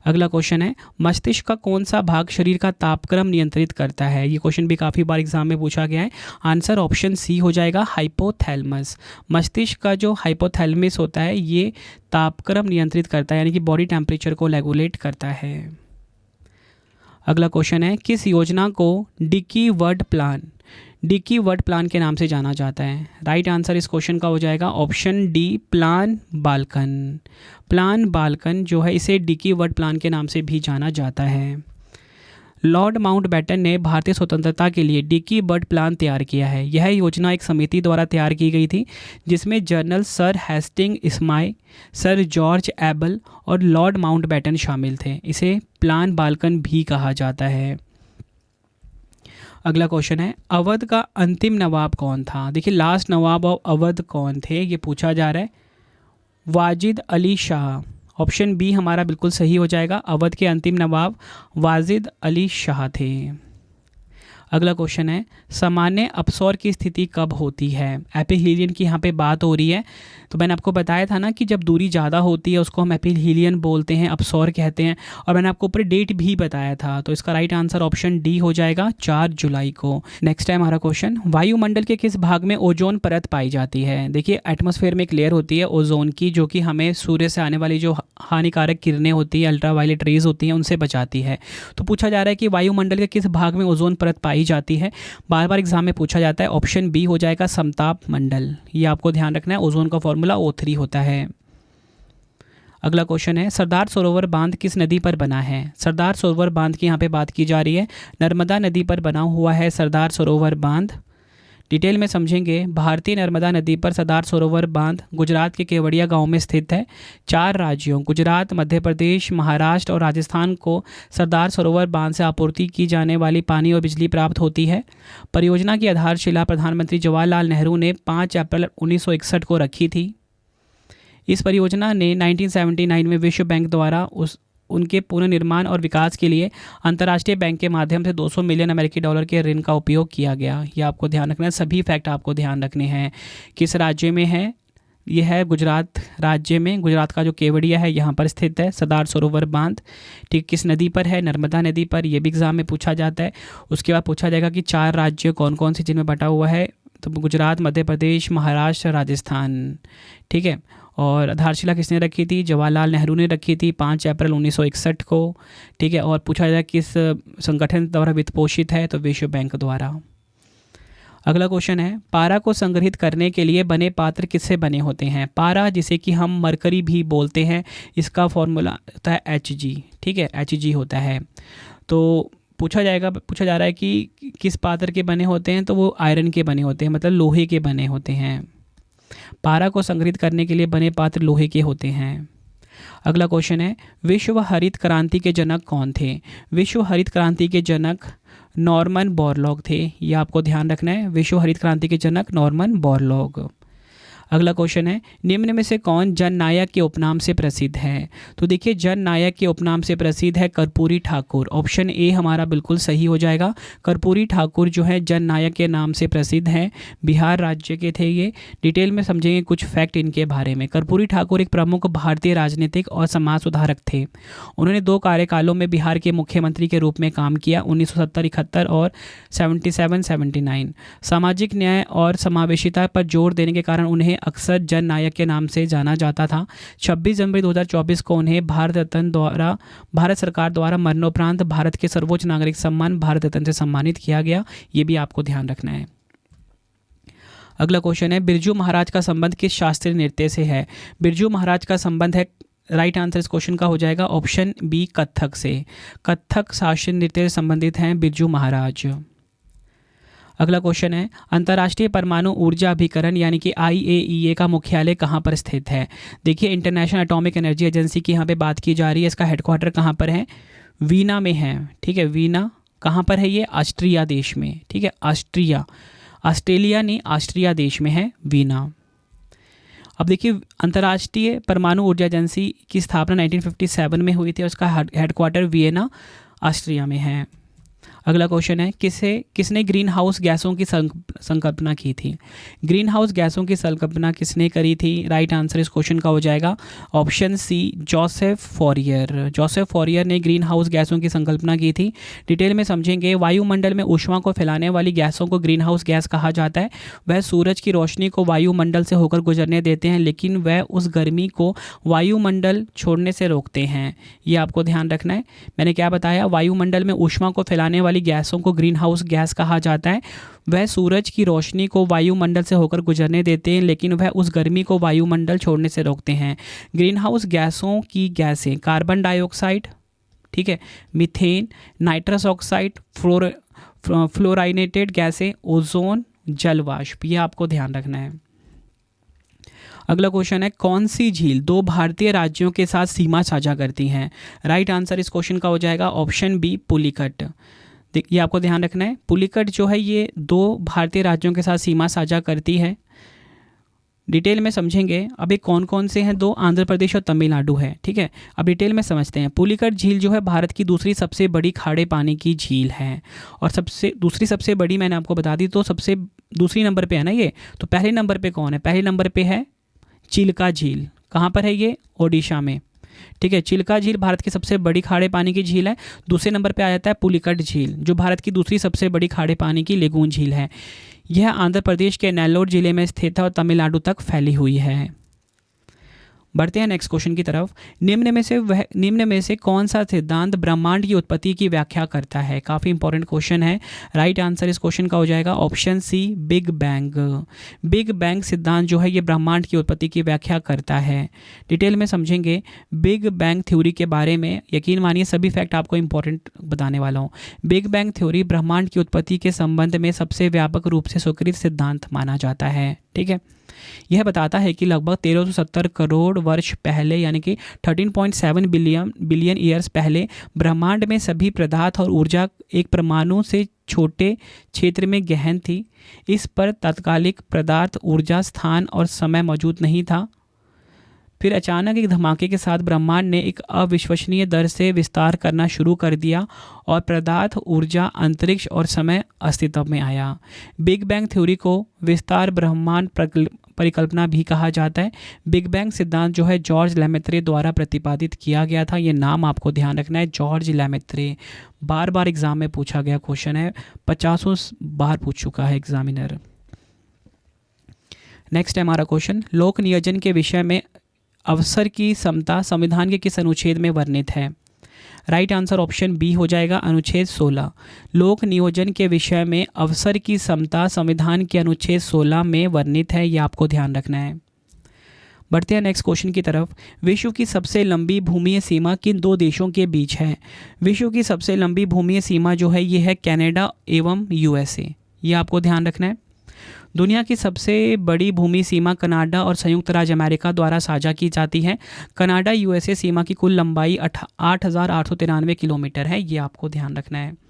S1: अगला क्वेश्चन है, मस्तिष्क का कौन सा भाग शरीर का तापक्रम नियंत्रित करता है? ये क्वेश्चन भी काफ़ी बार एग्जाम में पूछा गया है। आंसर ऑप्शन सी हो जाएगा, हाइपोथैलेमस। मस्तिष्क का जो हाइपोथैलेमस होता है ये तापक्रम नियंत्रित करता है, यानी कि बॉडी टेम्परेचर को रेगुलेट करता है। अगला क्वेश्चन है, किस योजना को डिकी वर्ड प्लान के नाम से जाना जाता है? राइट आंसर इस क्वेश्चन का हो जाएगा option D, plan Balkan. Plan Balkan जो है इसे डिकी वर्ड प्लान के नाम से भी जाना जाता है। लॉर्ड माउंटबेटन ने भारतीय स्वतंत्रता के लिए डिकी बर्ड प्लान तैयार किया है। यह योजना एक समिति द्वारा तैयार की गई थी जिसमें general sir Hastings Ismay, sir George Abell और लॉर्ड माउंटबेटन शामिल थे। इसे प्लान बाल्कन भी कहा जाता है। अगला क्वेश्चन है, अवध का अंतिम नवाब कौन था? देखिए, लास्ट नवाब ऑफ अवध कौन थे ये पूछा जा रहा है। वाजिद अली शाह। ऑप्शन बी हमारा बिल्कुल सही हो जाएगा, अवध के अंतिम नवाब वाजिद अली शाह थे। अगला क्वेश्चन है, सामान्य अपसौर की स्थिति कब होती है? एपिहीलियन की यहाँ पे बात हो रही है। तो मैंने आपको बताया था ना कि जब दूरी ज़्यादा होती है उसको हम एपिहीलियन बोलते हैं, अपसौर कहते हैं, और मैंने आपको ऊपर डेट भी बताया था। तो इसका राइट आंसर ऑप्शन डी हो जाएगा, 4 जुलाई को। नेक्स्ट है हमारा क्वेश्चन, वायुमंडल के किस भाग में ओजोन परत पाई जाती है? देखिए, एटमॉस्फेयर में एक लेयर होती है ओजोन की, जो कि हमें सूर्य से आने वाली जो हानिकारक किरणें होती हैं, अल्ट्रावायलेट रेज होती हैं, उनसे बचाती है। तो पूछा जा रहा है कि वायुमंडल के किस भाग में ओजोन परत पाई जाती है? बार बार एग्जाम में पूछा जाता है। ऑप्शन बी हो जाएगा, समताप मंडल। ये आपको ध्यान रखना है, ओजोन का फॉर्मूला O3 होता है। अगला क्वेश्चन है, सरदार सरोवर बांध किस नदी पर बना है? सरदार सरोवर बांध की यहाँ पे बात की जा रही है, नर्मदा नदी पर बना हुआ है सरदार सरोवर बांध। डिटेल में समझेंगे, भारतीय नर्मदा नदी पर सरदार सरोवर बांध गुजरात के केवड़िया गांव में स्थित है। 4 राज्यों गुजरात, मध्य प्रदेश, महाराष्ट्र और राजस्थान को सरदार सरोवर बांध से आपूर्ति की जाने वाली पानी और बिजली प्राप्त होती है। परियोजना की आधारशिला प्रधानमंत्री जवाहरलाल नेहरू ने 5 अप्रैल 1961 को रखी थी। इस परियोजना ने 1979 में विश्व बैंक द्वारा उनके पुनर्निर्माण और विकास के लिए अंतर्राष्ट्रीय बैंक के माध्यम से 200 मिलियन अमेरिकी डॉलर के ऋण का उपयोग किया गया। ये आपको ध्यान रखना है, सभी फैक्ट आपको ध्यान रखने हैं। किस राज्य में है? यह है गुजरात राज्य में। गुजरात का जो केवड़िया है यहाँ पर स्थित है सरदार सरोवर बांध। ठीक, किस नदी पर है? नर्मदा नदी पर। यह भी एग्जाम में पूछा जाता है। उसके बाद पूछा जाएगा कि 4 राज्य कौन कौन से जिनमें बटा हुआ है? तो गुजरात, मध्य प्रदेश, महाराष्ट्र, राजस्थान। ठीक है, और आधारशिला किसने रखी थी? जवाहरलाल नेहरू ने रखी थी 5 अप्रैल 1961 को। ठीक है, और पूछा जाए किस संगठन द्वारा वित्त पोषित है? तो विश्व बैंक द्वारा। अगला क्वेश्चन है, पारा को संग्रहित करने के लिए बने पात्र किससे बने होते हैं? पारा, जिसे कि हम मरकरी भी बोलते हैं, इसका फॉर्मूला होता है Hg। ठीक है, Hg होता है। तो पूछा जा रहा है कि किस पात्र के बने होते हैं? तो वो आयरन के बने होते हैं, मतलब लोहे के बने होते हैं। पारा को संग्रहित करने के लिए बने पात्र लोहे के होते हैं। अगला क्वेश्चन है, विश्व हरित क्रांति के जनक कौन थे? विश्व हरित क्रांति के जनक नॉर्मन बोरलॉग थे। यह आपको ध्यान रखना है, विश्व हरित क्रांति के जनक नॉर्मन बोरलॉग। अगला क्वेश्चन है, निम्न में से कौन जननायक के उपनाम से प्रसिद्ध है? तो देखिए, जननायक के उपनाम से प्रसिद्ध है कर्पूरी ठाकुर। ऑप्शन ए हमारा बिल्कुल सही हो जाएगा। कर्पूरी ठाकुर जो है जननायक के नाम से प्रसिद्ध हैं। बिहार राज्य के थे ये। डिटेल में समझेंगे कुछ फैक्ट इनके बारे में। कर्पूरी ठाकुर एक प्रमुख भारतीय राजनीतिक और समाज सुधारक थे। उन्होंने 2 कार्यकालों में बिहार के मुख्यमंत्री के रूप में काम किया, 1970-71 और 77-79। सामाजिक न्याय और समावेशिता पर जोर देने के कारण उन्हें अक्सर जन नायक के नाम से जाना जाता था। 26 जनवरी 2024 को उन्हें भारत सरकार द्वारा मरणोपरांत भारत के सर्वोच्च नागरिक सम्मान भारत रत्न से सम्मानित किया गया। ये भी आपको ध्यान रखना है। अगला क्वेश्चन है, बिरजू महाराज का संबंध किस शास्त्रीय नृत्य से है? बिरजू महाराज का संबंध है, राइट आंसर इस क्वेश्चन का हो जाएगा ऑप्शन बी, कथक से। कथक शास्त्रीय नृत्य से संबंधित हैं बिरजू महाराज। अगला क्वेश्चन है, अंतर्राष्ट्रीय परमाणु ऊर्जा अभिकरण यानी कि IAEA का मुख्यालय कहाँ पर स्थित है? देखिए, इंटरनेशनल एटॉमिक एनर्जी एजेंसी की यहाँ पे बात की जा रही है। इसका हेडक्वार्टर कहाँ पर है? वीना में है। ठीक है, वीना कहाँ पर है? ये ऑस्ट्रिया देश में। ठीक है, ऑस्ट्रेलिया नहीं, ऑस्ट्रिया देश में है वीना। अब देखिए, अंतर्राष्ट्रीय परमाणु ऊर्जा एजेंसी की स्थापना 1957 में हुई थी और उसका हेडक्वार्टर वियना ऑस्ट्रिया में है। अगला क्वेश्चन है, किसने ग्रीन हाउस गैसों की संकल्पना की थी? ग्रीन हाउस गैसों की संकल्पना किसने करी थी? राइट आंसर इस क्वेश्चन का हो जाएगा option C, Joseph Fourier. Joseph Fourier ने ग्रीन हाउस गैसों की संकल्पना की थी। डिटेल में समझेंगे। वायुमंडल में ऊष्मा को फैलाने वाली गैसों को ग्रीन हाउस गैस कहा जाता है। वह सूरज की रोशनी को वायुमंडल से होकर गुजरने देते हैं, लेकिन वह उस गर्मी को वायुमंडल छोड़ने से रोकते हैं। ये आपको ध्यान रखना है। मैंने क्या बताया? वायुमंडल में ऊष्मा को फैलाने वाली गैसों को ग्रीन हाउस गैस कहा जाता है। वह सूरज की रोशनी को वायुमंडल से होकर गुजरने देते हैं, लेकिन वह उस गर्मी को वायुमंडल छोड़ने से रोकते हैं। ग्रीन हाउस गैसों की गैसें कार्बन डाइऑक्साइड, ठीक है, मीथेन, नाइट्रस ऑक्साइड, फ्लोराइनेटेड गैसें, ओजोन, जलवाष्प। ये आपको ध्यान रखना है। अगला क्वेश्चन है, कौन सी झील दो भारतीय राज्यों के साथ सीमा साझा करती हैं? राइट आंसर इस क्वेश्चन का हो जाएगा ऑप्शन बी, पुलिकट। ये आपको ध्यान रखना है। पुलिकट जो है ये दो भारतीय राज्यों के साथ सीमा साझा करती है। डिटेल में समझेंगे। अभी कौन कौन से हैं? दो, आंध्र प्रदेश और तमिलनाडु है। ठीक है, अब डिटेल में समझते हैं। पुलिकट झील जो है भारत की दूसरी सबसे बड़ी खारे पानी की झील है और दूसरी सबसे बड़ी मैंने आपको बता दी, तो सबसे दूसरी नंबर पे है ना ये। तो पहले नंबर पे कौन है? पहले नंबर पे है चिल्का झील। कहाँ पर है ये? ओडिशा में। ठीक है, चिल्का झील भारत की सबसे बड़ी खारे पानी की झील है। दूसरे नंबर पे आ जाता है पुलिकट झील, जो भारत की दूसरी सबसे बड़ी खारे पानी की लेगून झील है। यह आंध्र प्रदेश के नेल्लोर जिले में स्थित है और तमिलनाडु तक फैली हुई है। बढ़ते हैं नेक्स्ट क्वेश्चन की तरफ। निम्न में से कौन सा सिद्धांत ब्रह्मांड की उत्पत्ति की व्याख्या करता है? काफ़ी इंपॉर्टेंट क्वेश्चन है। राइट आंसर इस क्वेश्चन का हो जाएगा option C, big bang. Big bang सिद्धांत जो है ये ब्रह्मांड की उत्पत्ति की व्याख्या करता है। डिटेल में समझेंगे बिग बैंग थ्योरी के बारे में। यकीन मानिए सभी फैक्ट आपको इंपॉर्टेंट बताने वाला हूँ। बिग बैंग थ्योरी ब्रह्मांड की उत्पत्ति के संबंध में सबसे व्यापक रूप से स्वीकृत सिद्धांत माना जाता है। ठीक है, यह बताता है कि लगभग 1370 करोड़ वर्ष पहले यानी कि 13.7 बिलियन ईयर्स पहले ब्रह्मांड में सभी पदार्थ और ऊर्जा एक परमाणु से छोटे क्षेत्र में गहन थी। इस पर तात्कालिक पदार्थ, ऊर्जा, स्थान और समय मौजूद नहीं था। फिर अचानक एक धमाके के साथ ब्रह्मांड ने एक अविश्वसनीय दर से विस्तार करना शुरू कर दिया और पदार्थ, ऊर्जा, अंतरिक्ष और समय अस्तित्व में आया। बिग बैंग थ्योरी को विस्तार ब्रह्मांड परिकल्पना भी कहा जाता है। बिग बैंग सिद्धांत जो है जॉर्ज लेमेत्रे द्वारा प्रतिपादित किया गया था। ये नाम आपको ध्यान रखना है, जॉर्ज लेमेत्रे। बार बार एग्जाम में पूछा गया क्वेश्चन है, 50 बार पूछ चुका है एग्जामिनर। नेक्स्ट है हमारा क्वेश्चन, लोक नियोजन के विषय में अवसर की समता संविधान के किस अनुच्छेद में वर्णित है? राइट आंसर ऑप्शन बी हो जाएगा अनुच्छेद 16। लोक नियोजन के विषय में अवसर की समता संविधान के अनुच्छेद 16 में वर्णित है। ये आपको ध्यान रखना है। बढ़ते हैं नेक्स्ट क्वेश्चन की तरफ। विश्व की सबसे लंबी भूमि सीमा किन दो देशों के बीच है? विश्व की सबसे लंबी भूमि सीमा जो है ये है कनाडा एवं USA। ये आपको ध्यान रखना है। दुनिया की सबसे बड़ी भूमि सीमा कनाडा और संयुक्त राज्य अमेरिका द्वारा साझा की जाती है। कनाडा USA सीमा की कुल लंबाई 8,893 किलोमीटर है। ये आपको ध्यान रखना है।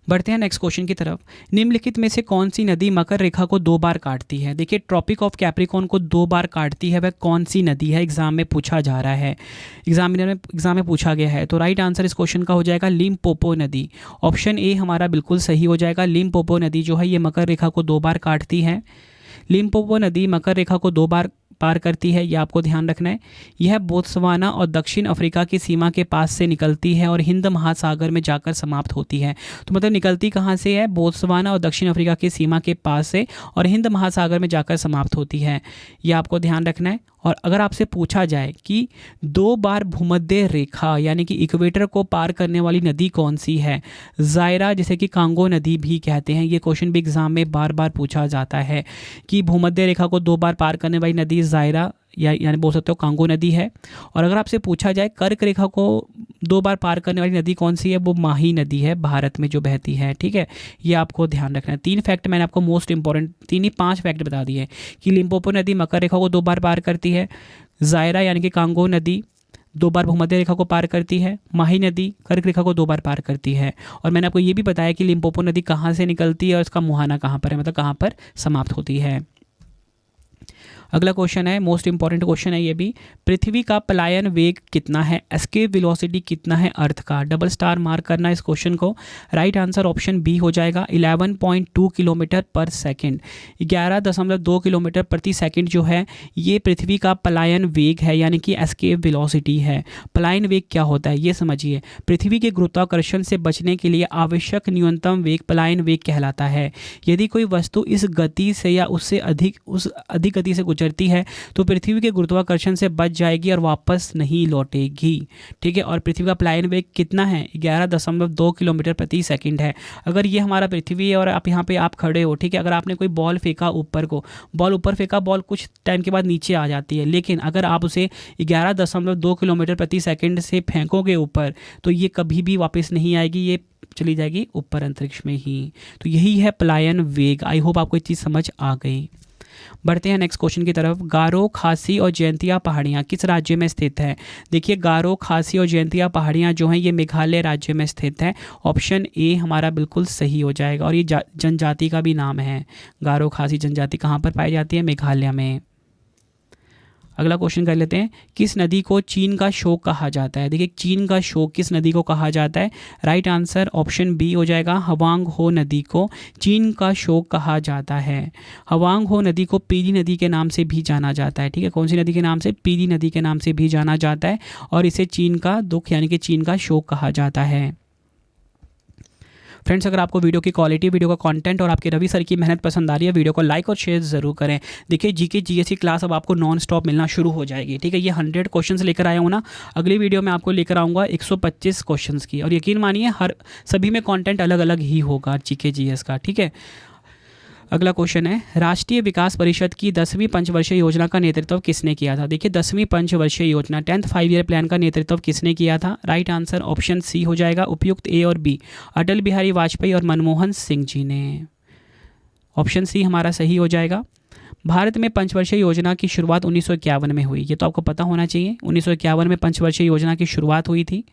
S1: बढ़ते हैं नेक्स्ट क्वेश्चन की तरफ। निम्नलिखित में से कौन सी नदी मकर रेखा को 2 बार काटती है? देखिए, ट्रॉपिक ऑफ कैप्रिकॉर्न को 2 बार काटती है, वह कौन सी नदी है? एग्जाम में पूछा जा रहा है, एग्जाम में पूछा गया है। तो राइट आंसर इस क्वेश्चन का हो जाएगा लिम्पोपो नदी। ऑप्शन ए हमारा बिल्कुल सही हो जाएगा। लिम्पोपो नदी जो है ये मकर रेखा को 2 बार काटती है। लिम्पोपो नदी मकर रेखा को 2 बार पार करती है, यह आपको ध्यान रखना है। यह बोत्सवाना और दक्षिण अफ्रीका की सीमा के पास से निकलती है और हिंद महासागर में जाकर समाप्त होती है। तो मतलब निकलती कहाँ से है? बोत्सवाना और दक्षिण अफ्रीका की सीमा के पास से और हिंद महासागर में जाकर समाप्त होती है, यह आपको ध्यान रखना है। और अगर आपसे पूछा जाए कि 2 बार भूमध्य रेखा यानी कि इक्वेटर को पार करने वाली नदी कौन सी है, जायरा जिसे कि कांगो नदी भी कहते हैं, ये क्वेश्चन भी एग्जाम में बार बार पूछा जाता है कि भूमध्य रेखा को 2 बार पार करने वाली नदी जायरा यानी बोल सकते हो कांगो नदी है। और अगर आपसे पूछा जाए कर्क रेखा को 2 बार पार करने वाली नदी कौन सी है, वो माही नदी है, भारत में जो बहती है। ठीक है, ये आपको ध्यान रखना है। 3 फैक्ट मैंने आपको मोस्ट इंपॉर्टेंट 5 फैक्ट बता दिए कि लिम्पोपो नदी मकर रेखा को 2 बार पार करती है, जायरा यानी कि कांगो नदी 2 बार भूमध्य रेखा को पार करती है, माही नदी कर्क रेखा को 2 बार पार करती है। और मैंने आपको ये भी बताया कि लिम्पोपो नदी कहाँ से निकलती है और इसका मुहाना कहाँ पर है, मतलब कहाँ पर समाप्त होती है। अगला क्वेश्चन है, मोस्ट इंपॉर्टेंट क्वेश्चन है ये भी, पृथ्वी का पलायन वेग कितना है, एस्केप वेलोसिटी कितना है अर्थ का। डबल स्टार मार्क करना इस क्वेश्चन को। राइट आंसर ऑप्शन बी हो जाएगा 11.2 किलोमीटर पर सेकेंड। 11.2 किलोमीटर प्रति सेकेंड जो है ये पृथ्वी का पलायन वेग है, यानी कि एस्केप वेलोसिटी है। पलायन वेग क्या होता है ये समझिए। पृथ्वी के गुरुत्वाकर्षण से बचने के लिए आवश्यक न्यूनतम वेग पलायन वेग कहलाता है। यदि कोई वस्तु इस गति से या उससे अधिक गति से गुजरती है तो पृथ्वी के गुरुत्वाकर्षण से बच जाएगी और वापस नहीं लौटेगी। ठीक है, और पृथ्वी का पलायन वेग कितना है? 11.2 किलोमीटर प्रति सेकंड है। अगर ये हमारा पृथ्वी है और आप यहाँ पे आप खड़े हो, ठीक है, अगर आपने कोई बॉल फेंका ऊपर को, बॉल ऊपर फेंका, बॉल कुछ टाइम के बाद नीचे आ जाती है, लेकिन अगर आप उसे 11.2 किलोमीटर प्रति सेकंड से फेंकोगे ऊपर तो ये कभी भी वापस नहीं आएगी, ये चली जाएगी ऊपर अंतरिक्ष में ही। तो यही है पलायन वेग। आई होप आपको ये चीज़ समझ आ गई। बढ़ते हैं नेक्स्ट क्वेश्चन की तरफ। गारो, खासी और जयंतिया पहाड़ियाँ किस राज्य में स्थित है? देखिए, गारो, खासी और जयंतिया पहाड़ियाँ जो हैं ये मेघालय राज्य में स्थित है। ऑप्शन ए हमारा बिल्कुल सही हो जाएगा। और ये जनजाति का भी नाम है। गारो खासी जनजाति कहाँ पर पाई जाती है? मेघालय में। अगला क्वेश्चन कर लेते हैं, किस नदी को चीन का शोक कहा जाता है? देखिए, चीन का शोक किस नदी को कहा जाता है? राइट आंसर ऑप्शन बी हो जाएगा, हवांग हो नदी को चीन का शोक कहा जाता है। हवांग हो नदी को पीली नदी के नाम से भी जाना जाता है। ठीक है, कौन सी नदी के नाम से? पीली नदी के नाम से भी जाना जाता है और इसे चीन का दुख यानी कि चीन का शोक कहा जाता है। फ्रेंड्स, अगर आपको वीडियो की क्वालिटी, वीडियो का कंटेंट और आपके रवि सर की मेहनत पसंद आ रही है, वीडियो को लाइक और शेयर ज़रूर करें। देखिए, जीके जीएस की क्लास अब आपको नॉन स्टॉप मिलना शुरू हो जाएगी। ठीक है, ये 100 क्वेश्चंस लेकर आया हूँ ना, अगली वीडियो में आपको लेकर आऊँगा 125 क्वेश्चंस की। और यकीन मानिए हर सभी में कंटेंट अलग अलग ही होगा जीके जीएस का। ठीक है, अगला क्वेश्चन है, राष्ट्रीय विकास परिषद की 10वीं पंचवर्षीय योजना का नेतृत्व किसने किया था? देखिए, 10वीं पंचवर्षीय योजना 10th 5 ईयर प्लान का नेतृत्व किसने किया था? राइट आंसर ऑप्शन सी हो जाएगा, उपयुक्त ए और बी, अटल बिहारी वाजपेयी और मनमोहन सिंह जी ने। ऑप्शन सी हमारा सही हो जाएगा। भारत में पंचवर्षीय योजना की शुरुआत 1951 में हुई, ये तो आपको पता होना चाहिए। 1951 में पंचवर्षीय योजना की शुरुआत हुई थी।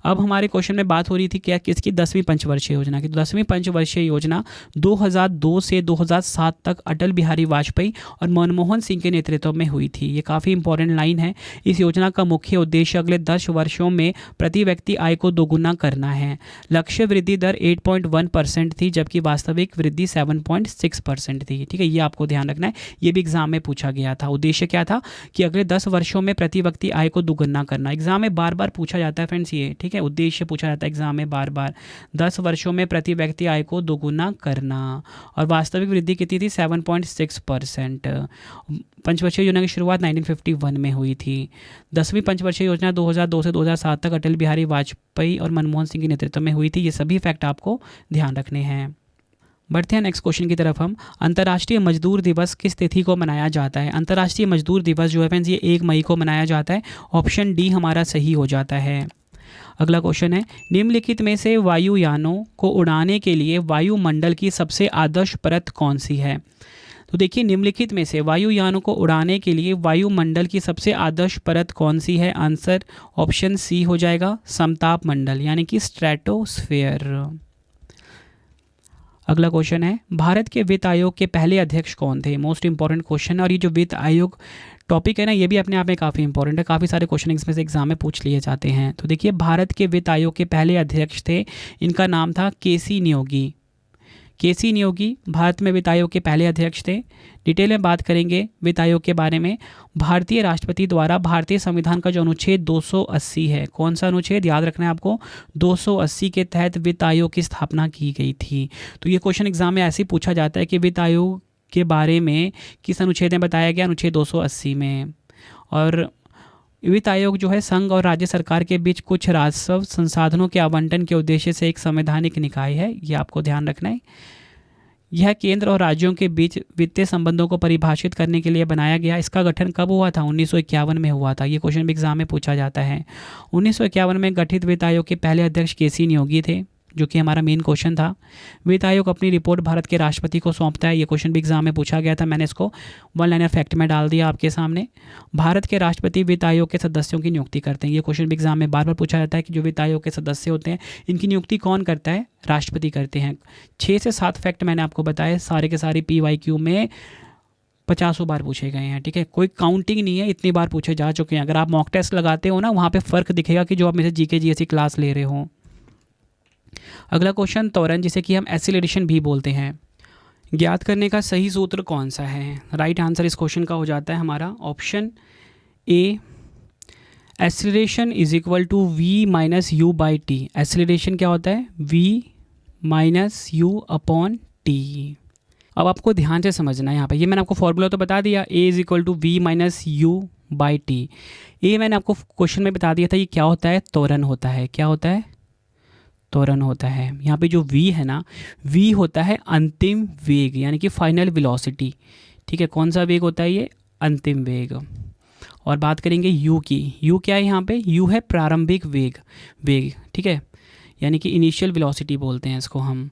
S1: अब हमारे क्वेश्चन में बात हो रही थी क्या किसकी? 10वीं पंचवर्षीय योजना की। तो 10वीं पंचवर्षीय योजना 2002 से 2007 तक अटल बिहारी वाजपेयी और मनमोहन सिंह के नेतृत्व में हुई थी। ये काफ़ी इंपॉर्टेंट लाइन है। इस योजना का मुख्य उद्देश्य अगले 10 वर्षों में प्रति व्यक्ति आय को दोगुना करना है। लक्ष्य वृद्धि दर 8.1% थी, जबकि वास्तविक वृद्धि 7.6% थी। ठीक है, ये आपको ध्यान रखना है, ये भी एग्जाम में पूछा गया था। उद्देश्य क्या था कि अगले 10 वर्षों में प्रति व्यक्ति आय को दोगुना करना। एग्जाम में बार बार पूछा जाता है फ्रेंड्स ये। ठीक है, उद्देश्य पूछा जाता है एग्जाम में बार बार, 10 वर्षों में प्रति व्यक्ति आय को दोगुना करना। और वास्तविक वृद्धि कितनी थी? 7.6%। पंचवर्षीय योजना की शुरुआत 1951 में हुई थी। 10वीं पंचवर्षीय योजना 2002 से 2007 तक अटल बिहारी वाजपेयी और मनमोहन सिंह के नेतृत्व में हुई थी। ये सभी फैक्ट आपको ध्यान रखने हैं। बढ़ते हैं नेक्स्ट क्वेश्चन की तरफ हम। अंतर्राष्ट्रीय मजदूर दिवस किस तिथि को मनाया जाता है? अंतर्राष्ट्रीय मजदूर दिवस जो है फ्रेंड्स ये 1 मई को मनाया जाता है। ऑप्शन डी हमारा सही हो जाता है। अगला क्वेश्चन है, निम्नलिखित में से वायुयानों को उड़ाने के लिए वायुमंडल की सबसे आदर्श परत कौन सी है? तो देखिए, निम्नलिखित में से वायुयानों को उड़ाने के लिए वायुमंडल की सबसे आदर्श परत कौन सी है? आंसर ऑप्शन सी हो जाएगा, समताप मंडल यानी कि स्ट्रेटोस्फेयर। अगला क्वेश्चन है, भारत के वित्त आयोग के पहले अध्यक्ष कौन थे? मोस्ट इंपॉर्टेंट क्वेश्चन है। और ये जो वित्त आयोग टॉपिक है ना, ये भी अपने आप में काफ़ी इंपॉर्टेंट है। काफ़ी सारे क्वेश्चन इसमें से एग्जाम में पूछ लिए जाते हैं। तो देखिए, भारत के वित्त आयोग के पहले अध्यक्ष थे, इनका नाम था केसी नियोगी। केसी नियोगी भारत में वित्त आयोग के पहले अध्यक्ष थे। डिटेल में बात करेंगे वित्त आयोग के बारे में। भारतीय राष्ट्रपति द्वारा भारतीय संविधान का जो अनुच्छेद 280 है, कौन सा अनुच्छेद याद रखना है आपको, 280 के तहत वित्त आयोग की स्थापना की गई थी। तो ये क्वेश्चन एग्जाम में ऐसे ही पूछा जाता है कि वित्त आयोग के बारे में किस अनुच्छेद में बताया गया, अनुच्छेद 280 में। और वित्त आयोग जो है संघ और राज्य सरकार के बीच कुछ राजस्व संसाधनों के आवंटन के उद्देश्य से एक संवैधानिक निकाय है, ये आपको ध्यान रखना है। यह केंद्र और राज्यों के बीच वित्तीय संबंधों को परिभाषित करने के लिए बनाया गया। इसका गठन कब हुआ था, 1951 में हुआ था। ये क्वेश्चन भी एग्जाम में पूछा जाता है। 1951 में गठित वित्त आयोग के पहले अध्यक्ष केसी नियोगी थे, जो कि हमारा मेन क्वेश्चन था। वित्त आयोग अपनी रिपोर्ट भारत के राष्ट्रपति को सौंपता है। ये क्वेश्चन भी एग्जाम में पूछा गया था, मैंने इसको वन लाइनर फैक्ट में डाल दिया आपके सामने। भारत के राष्ट्रपति वित्त आयोग के सदस्यों की नियुक्ति करते हैं। ये क्वेश्चन भी एग्जाम में बार बार पूछा जाता है कि जो वित्त आयोग के सदस्य होते हैं इनकी नियुक्ति कौन करता है, राष्ट्रपति करते हैं। 6 से 7 फैक्ट मैंने आपको बताए, सारे के सारे PYQ में 50 बार पूछे गए हैं। ठीक है, कोई काउंटिंग नहीं है, इतनी बार पूछे जा चुके हैं। अगर आप मॉक टेस्ट लगाते हो ना, वहाँ पे फ़र्क दिखेगा कि जो आप मेरे GK GSE क्लास ले रहे हो। अगला क्वेश्चन त्वरण, जिसे कि हम एक्सीलरेशन भी बोलते हैं, ज्ञात करने का सही सूत्र कौन सा है। राइट आंसर इस क्वेश्चन का हो जाता है हमारा option A, acceleration is equal to V minus u by t. Acceleration क्या होता है, V minus u upon t. अब आपको ध्यान से समझना है यहाँ पे, ये मैंने आपको फॉर्मूला तो बता दिया, A is equal to V minus u by t. ए मैंने आपको क्वेश्चन में बता दिया था, ये क्या होता है, त्वरण होता है। क्या होता है, त्वरण होता है। यहाँ पे जो V है ना, V होता है अंतिम वेग, यानी कि फाइनल वेलोसिटी। ठीक है, कौन सा वेग होता है ये, अंतिम वेग। और बात करेंगे U की, U क्या है यहाँ पे, U है प्रारंभिक वेग। ठीक है, यानी कि इनिशियल वेलोसिटी बोलते हैं इसको हम।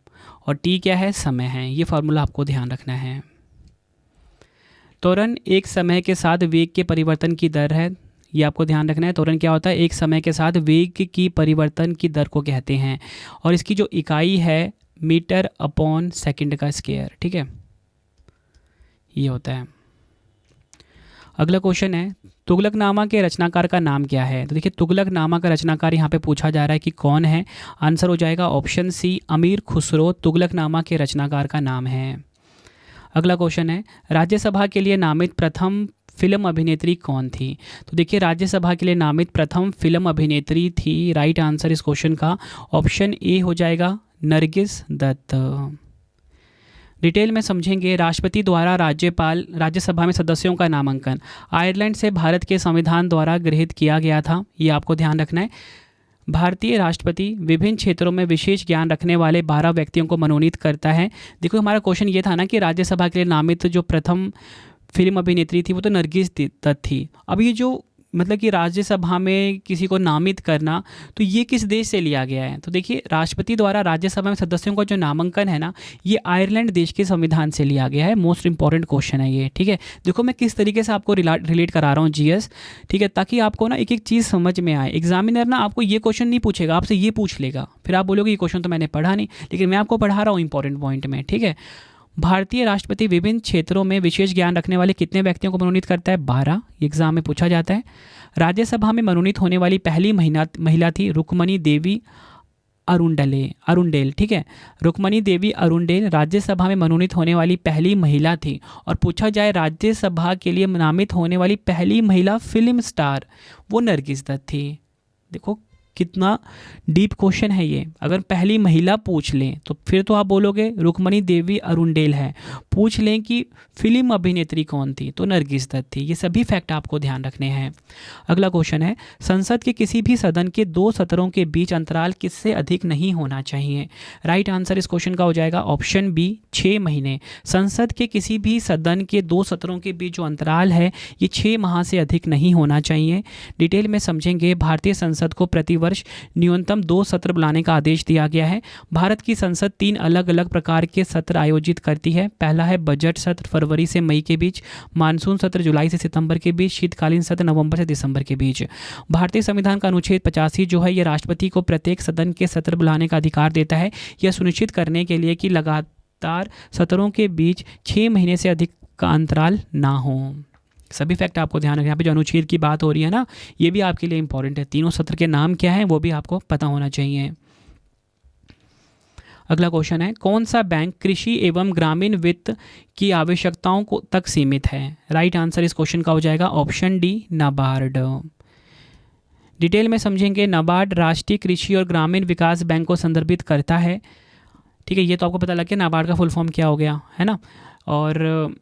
S1: और T क्या है, समय है। ये फार्मूला आपको ध्यान रखना है। त्वरण एक समय के साथ वेग के परिवर्तन की दर है, ये आपको ध्यान रखना है। त्वरण क्या होता है, एक समय के साथ वेग की परिवर्तन की दर को कहते हैं। और इसकी जो इकाई है मीटर अपॉन सेकंड का स्क्वायर। ठीक है, ये होता है। अगला क्वेश्चन है, तुगलकनामा के रचनाकार का नाम क्या है। तो देखिए, तुगलकनामा का रचनाकार यहाँ पे पूछा जा रहा है कि कौन है। आंसर हो जाएगा ऑप्शन सी, अमीर खुसरो तुगलकनामा के रचनाकार का नाम है। अगला क्वेश्चन है, राज्यसभा के लिए नामित प्रथम फिल्म अभिनेत्री कौन थी। तो देखिए, राज्यसभा के लिए नामित प्रथम फिल्म अभिनेत्री थी, राइट आंसर इस क्वेश्चन का ऑप्शन ए हो जाएगा, नरगिस दत्त। डिटेल में समझेंगे, राष्ट्रपति द्वारा राज्यसभा में सदस्यों का नामांकन आयरलैंड से भारत के संविधान द्वारा गृहीत किया गया था, ये आपको ध्यान रखना है। भारतीय राष्ट्रपति विभिन्न क्षेत्रों में विशेष ज्ञान रखने वाले 12 व्यक्तियों को मनोनीत करता है। देखो, हमारा क्वेश्चन ये था ना कि राज्यसभा के लिए नामित जो प्रथम फिल्म अभिनेत्री थी वो तो नरगिस दत्त थी। अब ये जो मतलब कि राज्यसभा में किसी को नामित करना, तो ये किस देश से लिया गया है। तो देखिए, राष्ट्रपति द्वारा राज्यसभा में सदस्यों का जो नामांकन है ना, ये आयरलैंड देश के संविधान से लिया गया है। मोस्ट इंपॉर्टेंट क्वेश्चन है ये। ठीक है, देखो मैं किस तरीके से आपको रिलेट करा रहा हूँ GS, ठीक है, ताकि आपको ना एक एक चीज़ समझ में आए। एग्जामिनर ना आपको ये क्वेश्चन नहीं पूछेगा, आपसे ये पूछ लेगा, फिर आप बोलोगे ये क्वेश्चन तो मैंने पढ़ा नहीं, लेकिन मैं आपको पढ़ा रहा हूँ इंपॉर्टेंट पॉइंट में। ठीक है, भारतीय राष्ट्रपति विभिन्न क्षेत्रों में विशेष ज्ञान रखने वाले कितने व्यक्तियों को मनोनीत करता है, 12। एग्जाम में पूछा जाता है। राज्यसभा में मनोनीत होने वाली पहली महिला थी रुक्मणी देवी अरुंडेल। ठीक है, रुक्मणी देवी अरुंडेल राज्यसभा में मनोनीत होने वाली पहली महिला थी। और पूछा जाए राज्यसभा के लिए नामित होने वाली पहली महिला फिल्म स्टार, वो नरगिस दत्त थी। देखो कितना डीप क्वेश्चन है ये। अगर पहली महिला पूछ लें तो फिर तो आप बोलोगे रुक्मणी देवी अरुंडेल है। पूछ लें कि फिल्म अभिनेत्री कौन थी, तो नरगिस दत्त थी। ये सभी फैक्ट आपको ध्यान रखने हैं। अगला क्वेश्चन है, संसद के किसी भी सदन के 2 सत्रों के बीच अंतराल किससे अधिक नहीं होना चाहिए। राइट आंसर इस क्वेश्चन का हो जाएगा ऑप्शन बी, 6 महीने। संसद के किसी भी सदन के 2 सत्रों के बीच जो अंतराल है ये 6 माह से अधिक नहीं होना चाहिए। डिटेल में समझेंगे, भारतीय संसद को प्रतिवर्ष न्यूनतम 2 सत्र बुलाने का आदेश दिया गया है। भारत की संसद 3 अलग अलग प्रकार के सत्र आयोजित करती है। पहला है बजट सत्र फरवरी से मई के बीच, मानसून सत्र जुलाई से सितंबर के बीच, शीतकालीन सत्र नवंबर से दिसंबर के बीच। भारतीय संविधान का अनुच्छेद 85 जो है ये राष्ट्रपति को प्रत्येक सदन के सत्र बुलाने का अधिकार देता है, यह सुनिश्चित करने के लिए कि लगातार सत्रों के बीच 6 महीने से अधिक का अंतराल ना हो। सभी फैक्ट आपको ध्यान रखना। यहाँ पे जो अनुच्छेद की बात हो रही है ना, ये भी आपके लिए इंपॉर्टेंट है। तीनों सत्र के नाम क्या हैं वो भी आपको पता होना चाहिए। अगला क्वेश्चन है, कौन सा बैंक कृषि एवं ग्रामीण वित्त की आवश्यकताओं को तक सीमित है? राइट आंसर इस क्वेश्चन का हो जाएगा ऑप्शन डी, नाबार्ड। डिटेल में समझेंगे, नाबार्ड राष्ट्रीय कृषि और ग्रामीण विकास बैंक को संदर्भित करता है। ठीक है, ये तो आपको पता लग गया नाबार्ड का फुल फॉर्म क्या हो गया, है ना। और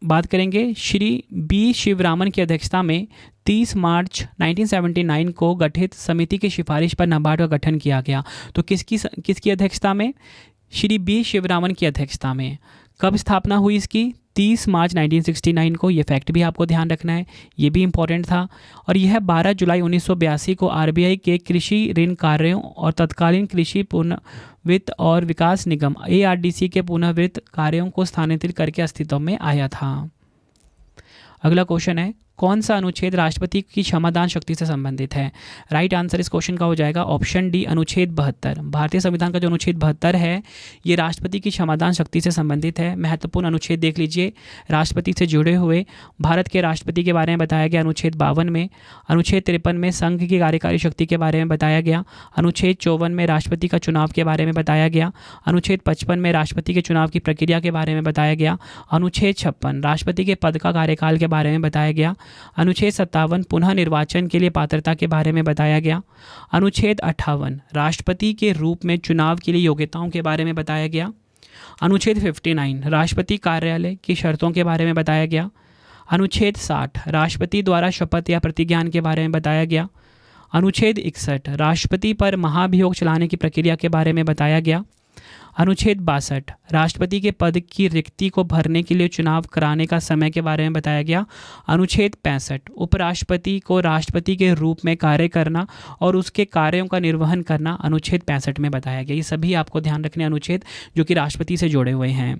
S1: बात करेंगे, श्री बी शिवरामन की अध्यक्षता में 30 मार्च 1979 को गठित समिति की सिफारिश पर नाबार्ड का गठन किया गया। तो किसकी अध्यक्षता में? श्री बी शिवरामन की अध्यक्षता में। कब स्थापना हुई इसकी? 30 मार्च 1969 को। ये फैक्ट भी आपको ध्यान रखना है, ये भी इंपॉर्टेंट था। और यह 12 जुलाई 1982 को आरबीआई के कृषि ऋण कार्यों और तत्कालीन कृषि पुनर्वित्त और विकास निगम एआरडीसी के पुनर्वित्त कार्यों को स्थानांतरित करके अस्तित्व में आया था। अगला क्वेश्चन है, कौन सा अनुच्छेद राष्ट्रपति की क्षमादान शक्ति से संबंधित है? राइट आंसर इस क्वेश्चन का हो जाएगा ऑप्शन डी, अनुच्छेद 72। भारतीय संविधान का जो अनुच्छेद 72 है ये राष्ट्रपति की क्षमादान शक्ति से संबंधित है। महत्वपूर्ण अनुच्छेद देख लीजिए, राष्ट्रपति से जुड़े हुए भारत के राष्ट्रपति के बारे में बताया गया अनुच्छेद 52 में। अनुच्छेद 53 में संघ की कार्यकारी शक्ति के बारे में बताया गया। अनुच्छेद 54 में राष्ट्रपति का चुनाव के बारे में बताया गया। अनुच्छेद 55 में राष्ट्रपति के चुनाव की प्रक्रिया के बारे में बताया गया। अनुच्छेद 56 राष्ट्रपति के पद का कार्यकाल के बारे में बताया गया। अनुच्छेद 57 पुनः निर्वाचन के लिए पात्रता के बारे में बताया गया। अनुच्छेद 58 राष्ट्रपति के रूप में चुनाव के लिए योग्यताओं के बारे में बताया गया। अनुच्छेद 59 राष्ट्रपति कार्यालय की शर्तों के बारे में बताया गया। अनुच्छेद 60 राष्ट्रपति द्वारा शपथ या प्रतिज्ञान के बारे में बताया गया। अनुच्छेद 61 राष्ट्रपति पर महाभियोग चलाने की प्रक्रिया के बारे में बताया गया। अनुच्छेद 62 राष्ट्रपति के पद की रिक्ति को भरने के लिए चुनाव कराने का समय के बारे में बताया गया। अनुच्छेद 65 उपराष्ट्रपति को राष्ट्रपति के रूप में कार्य करना और उसके कार्यों का निर्वहन करना अनुच्छेद 65 में बताया गया। ये सभी आपको ध्यान रखने अनुच्छेद जो कि राष्ट्रपति से जुड़े हुए हैं।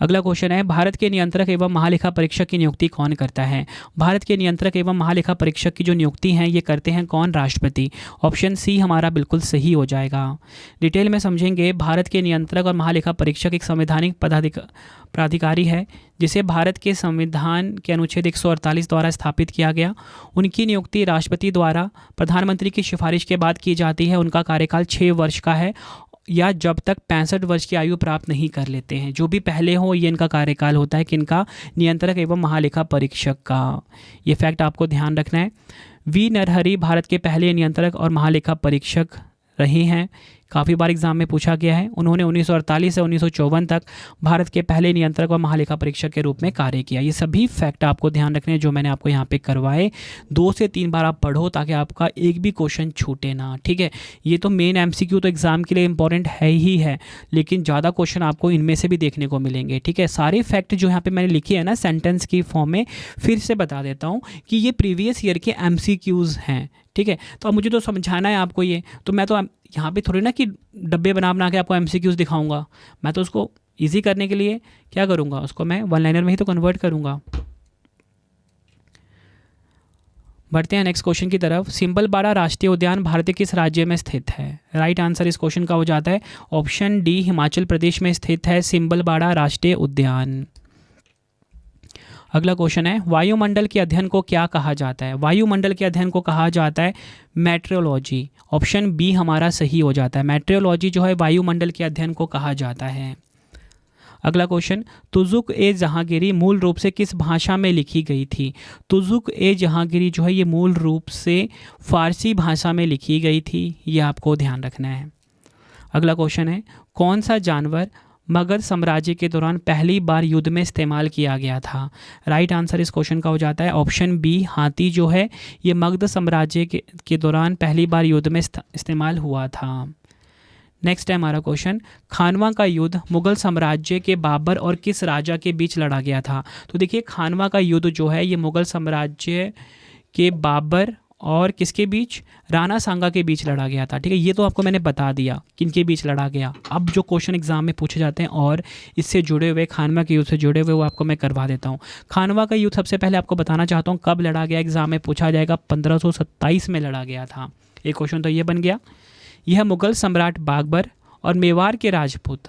S1: अगला क्वेश्चन है, भारत के नियंत्रक एवं महालेखा परीक्षक की नियुक्ति कौन करता है? भारत के नियंत्रक एवं महालेखा परीक्षक की जो नियुक्ति है ये करते हैं कौन? राष्ट्रपति। ऑप्शन सी हमारा बिल्कुल सही हो जाएगा। डिटेल में समझेंगे, भारत के नियंत्रक और महालेखा परीक्षक एक संवैधानिक प्राधिकारी है जिसे भारत के संविधान के अनुच्छेद 148 द्वारा स्थापित किया गया। उनकी नियुक्ति राष्ट्रपति द्वारा प्रधानमंत्री की सिफारिश के बाद की जाती है। उनका कार्यकाल 6 वर्ष का है या जब तक 65 वर्ष की आयु प्राप्त नहीं कर लेते हैं। जो भी पहले हो ये इनका कार्यकाल होता है किनका? नियंत्रक एवं महालेखा परीक्षक का। ये फैक्ट आपको ध्यान रखना है। वी नरहरि भारत के पहले नियंत्रक और महालेखा परीक्षक रहे हैं। काफ़ी बार एग्जाम में पूछा गया है। उन्होंने 1948 से 1954 तक भारत के पहले नियंत्रक और महालेखा परीक्षक के रूप में कार्य किया। ये सभी फैक्ट आपको ध्यान रखने हैं जो मैंने आपको यहाँ पे करवाए। 2 से 3 बार आप पढ़ो ताकि आपका एक भी क्वेश्चन छूटे ना। ठीक है, ये तो मेन एमसीक्यू तो एग्जाम के लिए इंपॉर्टेंट है ही है, लेकिन ज़्यादा क्वेश्चन आपको इनमें से भी देखने को मिलेंगे। ठीक है, सारे फैक्ट जो यहाँ पे मैंने लिखे हैं ना सेंटेंस की फॉर्म में, फिर से बता देता हूँ कि ये प्रीवियस ईयर के एमसीक्यूज़ हैं। ठीक है, तो अब मुझे तो समझाना है आपको ये, तो मैं तो यहाँ पे थोड़ी ना कि डब्बे बना के आपको एमसीक्यूज़ दिखाऊंगा। मैं तो उसको इजी करने के लिए क्या करूँगा, उसको मैं वन लाइनर में ही तो कन्वर्ट करूँगा। बढ़ते हैं नेक्स्ट क्वेश्चन की तरफ। सिंबलबाड़ा राष्ट्रीय उद्यान भारत के किस राज्य में स्थित है? राइट आंसर इस क्वेश्चन का हो जाता है ऑप्शन डी, हिमाचल प्रदेश में स्थित है सिंबलबाड़ा राष्ट्रीय उद्यान। अगला क्वेश्चन है, वायुमंडल के अध्ययन को क्या कहा जाता है? वायुमंडल के अध्ययन को कहा जाता है मेट्रोलॉजी। ऑप्शन बी हमारा सही हो जाता है। मेट्रोलॉजी जो है वायुमंडल के अध्ययन को कहा जाता है। अगला क्वेश्चन, तुजुक ए जहांगीरी मूल रूप से किस भाषा में लिखी गई थी? तुजुक ए जहांगीरी जो है ये मूल रूप से फारसी भाषा में लिखी गई थी। ये आपको ध्यान रखना है। अगला क्वेश्चन है, कौन सा जानवर मगध साम्राज्य के दौरान पहली बार युद्ध में इस्तेमाल किया गया था? राइट आंसर इस क्वेश्चन का हो जाता है ऑप्शन बी, हाथी जो है ये मगध साम्राज्य के दौरान पहली बार युद्ध में इस्तेमाल हुआ था। नेक्स्ट है हमारा क्वेश्चन, खानवा का युद्ध मुगल साम्राज्य के बाबर और किस राजा के बीच लड़ा गया था? तो देखिए, खानवा का युद्ध जो है ये मुगल साम्राज्य के बाबर और किसके बीच? राणा सांगा के बीच लड़ा गया था। ठीक है, ये तो आपको मैंने बता दिया किनके बीच लड़ा गया। अब जो क्वेश्चन एग्जाम में पूछे जाते हैं और इससे जुड़े हुए खानवा के युद्ध से जुड़े हुए वो आपको मैं करवा देता हूँ। खानवा का युद्ध सबसे पहले आपको बताना चाहता हूँ कब लड़ा गया, एग्जाम में पूछा जाएगा। 1527 में लड़ा गया था। एक क्वेश्चन तो ये बन गया। यह मुगल सम्राट बाबर और मेवाड़ के राजपूत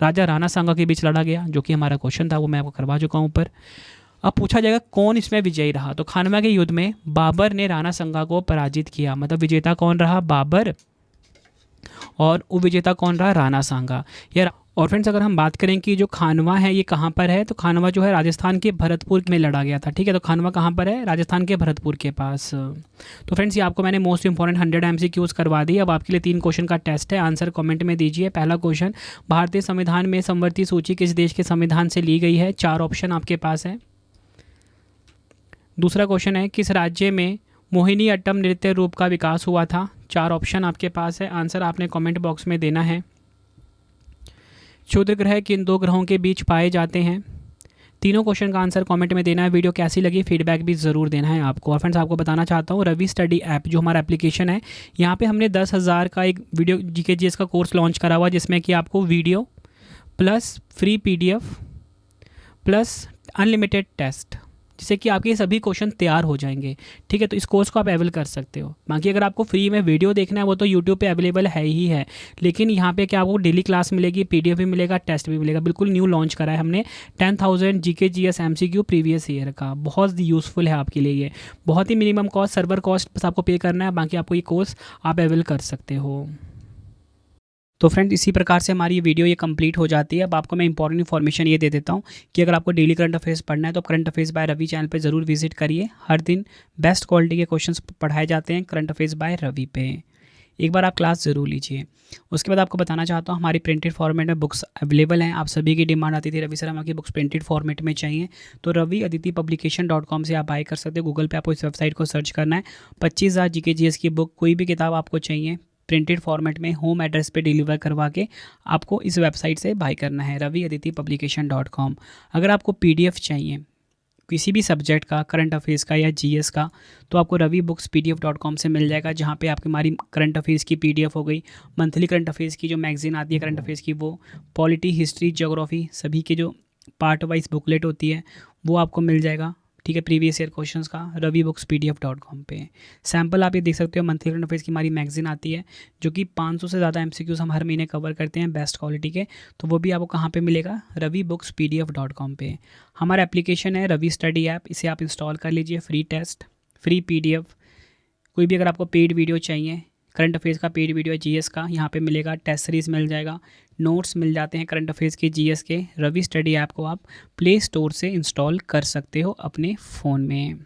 S1: राजा राणा सांगा के बीच लड़ा गया, जो कि हमारा क्वेश्चन था, वो मैं आपको करवा चुका हूँ ऊपर। अब पूछा जाएगा कौन इसमें विजयी रहा? तो खानवा के युद्ध में बाबर ने राणा सांगा को पराजित किया। मतलब विजेता कौन रहा? बाबर। और उपविजेता कौन रहा? राणा सांगा। यार और फ्रेंड्स अगर हम बात करें कि जो खानवा है ये कहाँ पर है, तो खानवा जो है राजस्थान के भरतपुर में लड़ा गया था। ठीक है, तो खानवा कहाँ पर है? राजस्थान के भरतपुर के पास। तो फ्रेंड्स ये आपको मैंने मोस्ट इंपॉर्टेंट 100 MCQs करवा दी। अब आपके लिए 3 क्वेश्चन का टेस्ट है, आंसर कमेंट में दीजिए। पहला क्वेश्चन, भारतीय संविधान में समवर्ती सूची किस देश के संविधान से ली गई है? 4 ऑप्शन आपके पास है। दूसरा क्वेश्चन है, किस राज्य में मोहिनी अट्टम नृत्य रूप का विकास हुआ था? 4 ऑप्शन आपके पास है, आंसर आपने कमेंट बॉक्स में देना है। क्षुद्र ग्रह किन 2 ग्रहों के बीच पाए जाते हैं? तीनों क्वेश्चन का आंसर कमेंट में देना है। वीडियो कैसी लगी फीडबैक भी ज़रूर देना है आपको। और फ्रेंड्स आपको बताना चाहता हूँ, रवि स्टडी ऐप जो हमारा एप्लीकेशन है, यहाँ पे हमने 10,000 का एक वीडियो जीके जीएस का कोर्स लॉन्च करा हुआ, जिसमें कि आपको video plus free PDF plus unlimited test, जिससे कि आपके सभी क्वेश्चन तैयार हो जाएंगे। ठीक है, तो इस कोर्स को आप अवेल कर सकते हो। बाकी अगर आपको फ्री में वीडियो देखना है वो तो यूट्यूब पे अवेलेबल है ही है, लेकिन यहाँ पे क्या आपको डेली क्लास मिलेगी, PDF भी मिलेगा, टेस्ट भी मिलेगा। बिल्कुल न्यू लॉन्च करा है हमने 10,000 GK GS MCQ previous year का। बहुत यूज़फुल है आपके लिए ये। बहुत ही मिनिमम कॉस्ट, सर्वर कॉस्ट बस आपको पे करना है, बाकी आपको ये कोर्स आप अवेल कर सकते हो। तो फ्रेंड्स इसी प्रकार से हमारी ये वीडियो ये कंप्लीट हो जाती है। अब आपको मैं इंपॉर्टेंट इन्फॉर्मेशन ये दे देता हूँ कि अगर आपको डेली करंट अफेयर्स पढ़ना है तो current affairs by Ravi channel पे ज़रूर विजिट करिए। हर दिन बेस्ट क्वालिटी के क्वेश्चंस पढ़ाए जाते हैं करंट अफेयर्स बाय रवि पे। एक बार आप क्लास ज़रूर लीजिए। उसके बाद आपको बताना चाहता हूँ, हमारी प्रिंटेड फॉर्मेट में बुक्स अवेलेबल हैं। आप सभी की डिमांड आती थी रवि सर हमारी बुक्स प्रिंटेड फॉर्मेट में चाहिए, तो रवि अदिति publication.com से आप बाय कर सकते हो। गूगल पे आपको इस वेबसाइट को सर्च करना है। 25,000 जीके जीएस की बुक, कोई भी किताब आपको चाहिए प्रिंटेड फॉर्मेट में होम एड्रेस पे डिलीवर करवा के आपको इस वेबसाइट से बाय करना है, रवि अदिति publication.com। अगर आपको PDF चाहिए किसी भी सब्जेक्ट का, करंट अफेयर्स का या GS का, तो आपको रवि बुक्स PDF.com से मिल जाएगा, जहाँ पे आपकी हमारी करंट अफेयर्स की PDF हो गई, मंथली करंट अफेयर्स की जो मैगजीन आती है करंट अफेयर्स की वो, पॉलिटी, हिस्ट्री, ज्योग्राफी सभी के जो पार्ट वाइज बुकलेट होती है वो आपको मिल जाएगा। ठीक है, प्रीवियस ईयर क्वेश्चंस का रवि बुक्स PDF.com पे। सैम्पल आप ये देख सकते हो, मंथली करंट अफेयर्स की हमारी मैगजीन आती है जो कि 500 से ज़्यादा MCQs हम हर महीने कवर करते हैं बेस्ट क्वालिटी के, तो वो भी आपको कहाँ पे मिलेगा? रवि बुक्स PDF.com पे। हमारा एप्लीकेशन है रवि स्टडी ऐप, इसे आप इंस्टॉल कर लीजिए। फ्री टेस्ट, फ्री PDF, कोई भी अगर आपको पेड वीडियो चाहिए, करंट अफेयर्स का पेड वीडियो, GS का यहाँ पे मिलेगा, टेस्ट सीरीज़ मिल जाएगा, नोट्स मिल जाते हैं करंट अफेयर्स के, GS के। रवि स्टडी ऐप को आप प्ले स्टोर से इंस्टॉल कर सकते हो अपने फ़ोन में।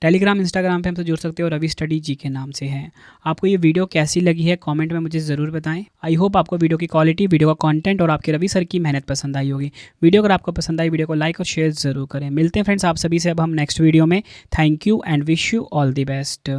S1: टेलीग्राम, इंस्टाग्राम पे हमसे जुड़ सकते हो, रवि स्टडी जी के नाम से है। आपको ये वीडियो कैसी लगी है कमेंट में मुझे ज़रूर बताएं। आई होप आपको वीडियो की क्वालिटी, वीडियो का कंटेंट और आपके रवि सर की मेहनत पसंद आई होगी। वीडियो अगर आपको पसंद आई, वीडियो को लाइक और शेयर ज़रूर करें। मिलते हैं फ्रेंड्स आप सभी से अब हम नेक्स्ट वीडियो में। Thank you and wish you all the best.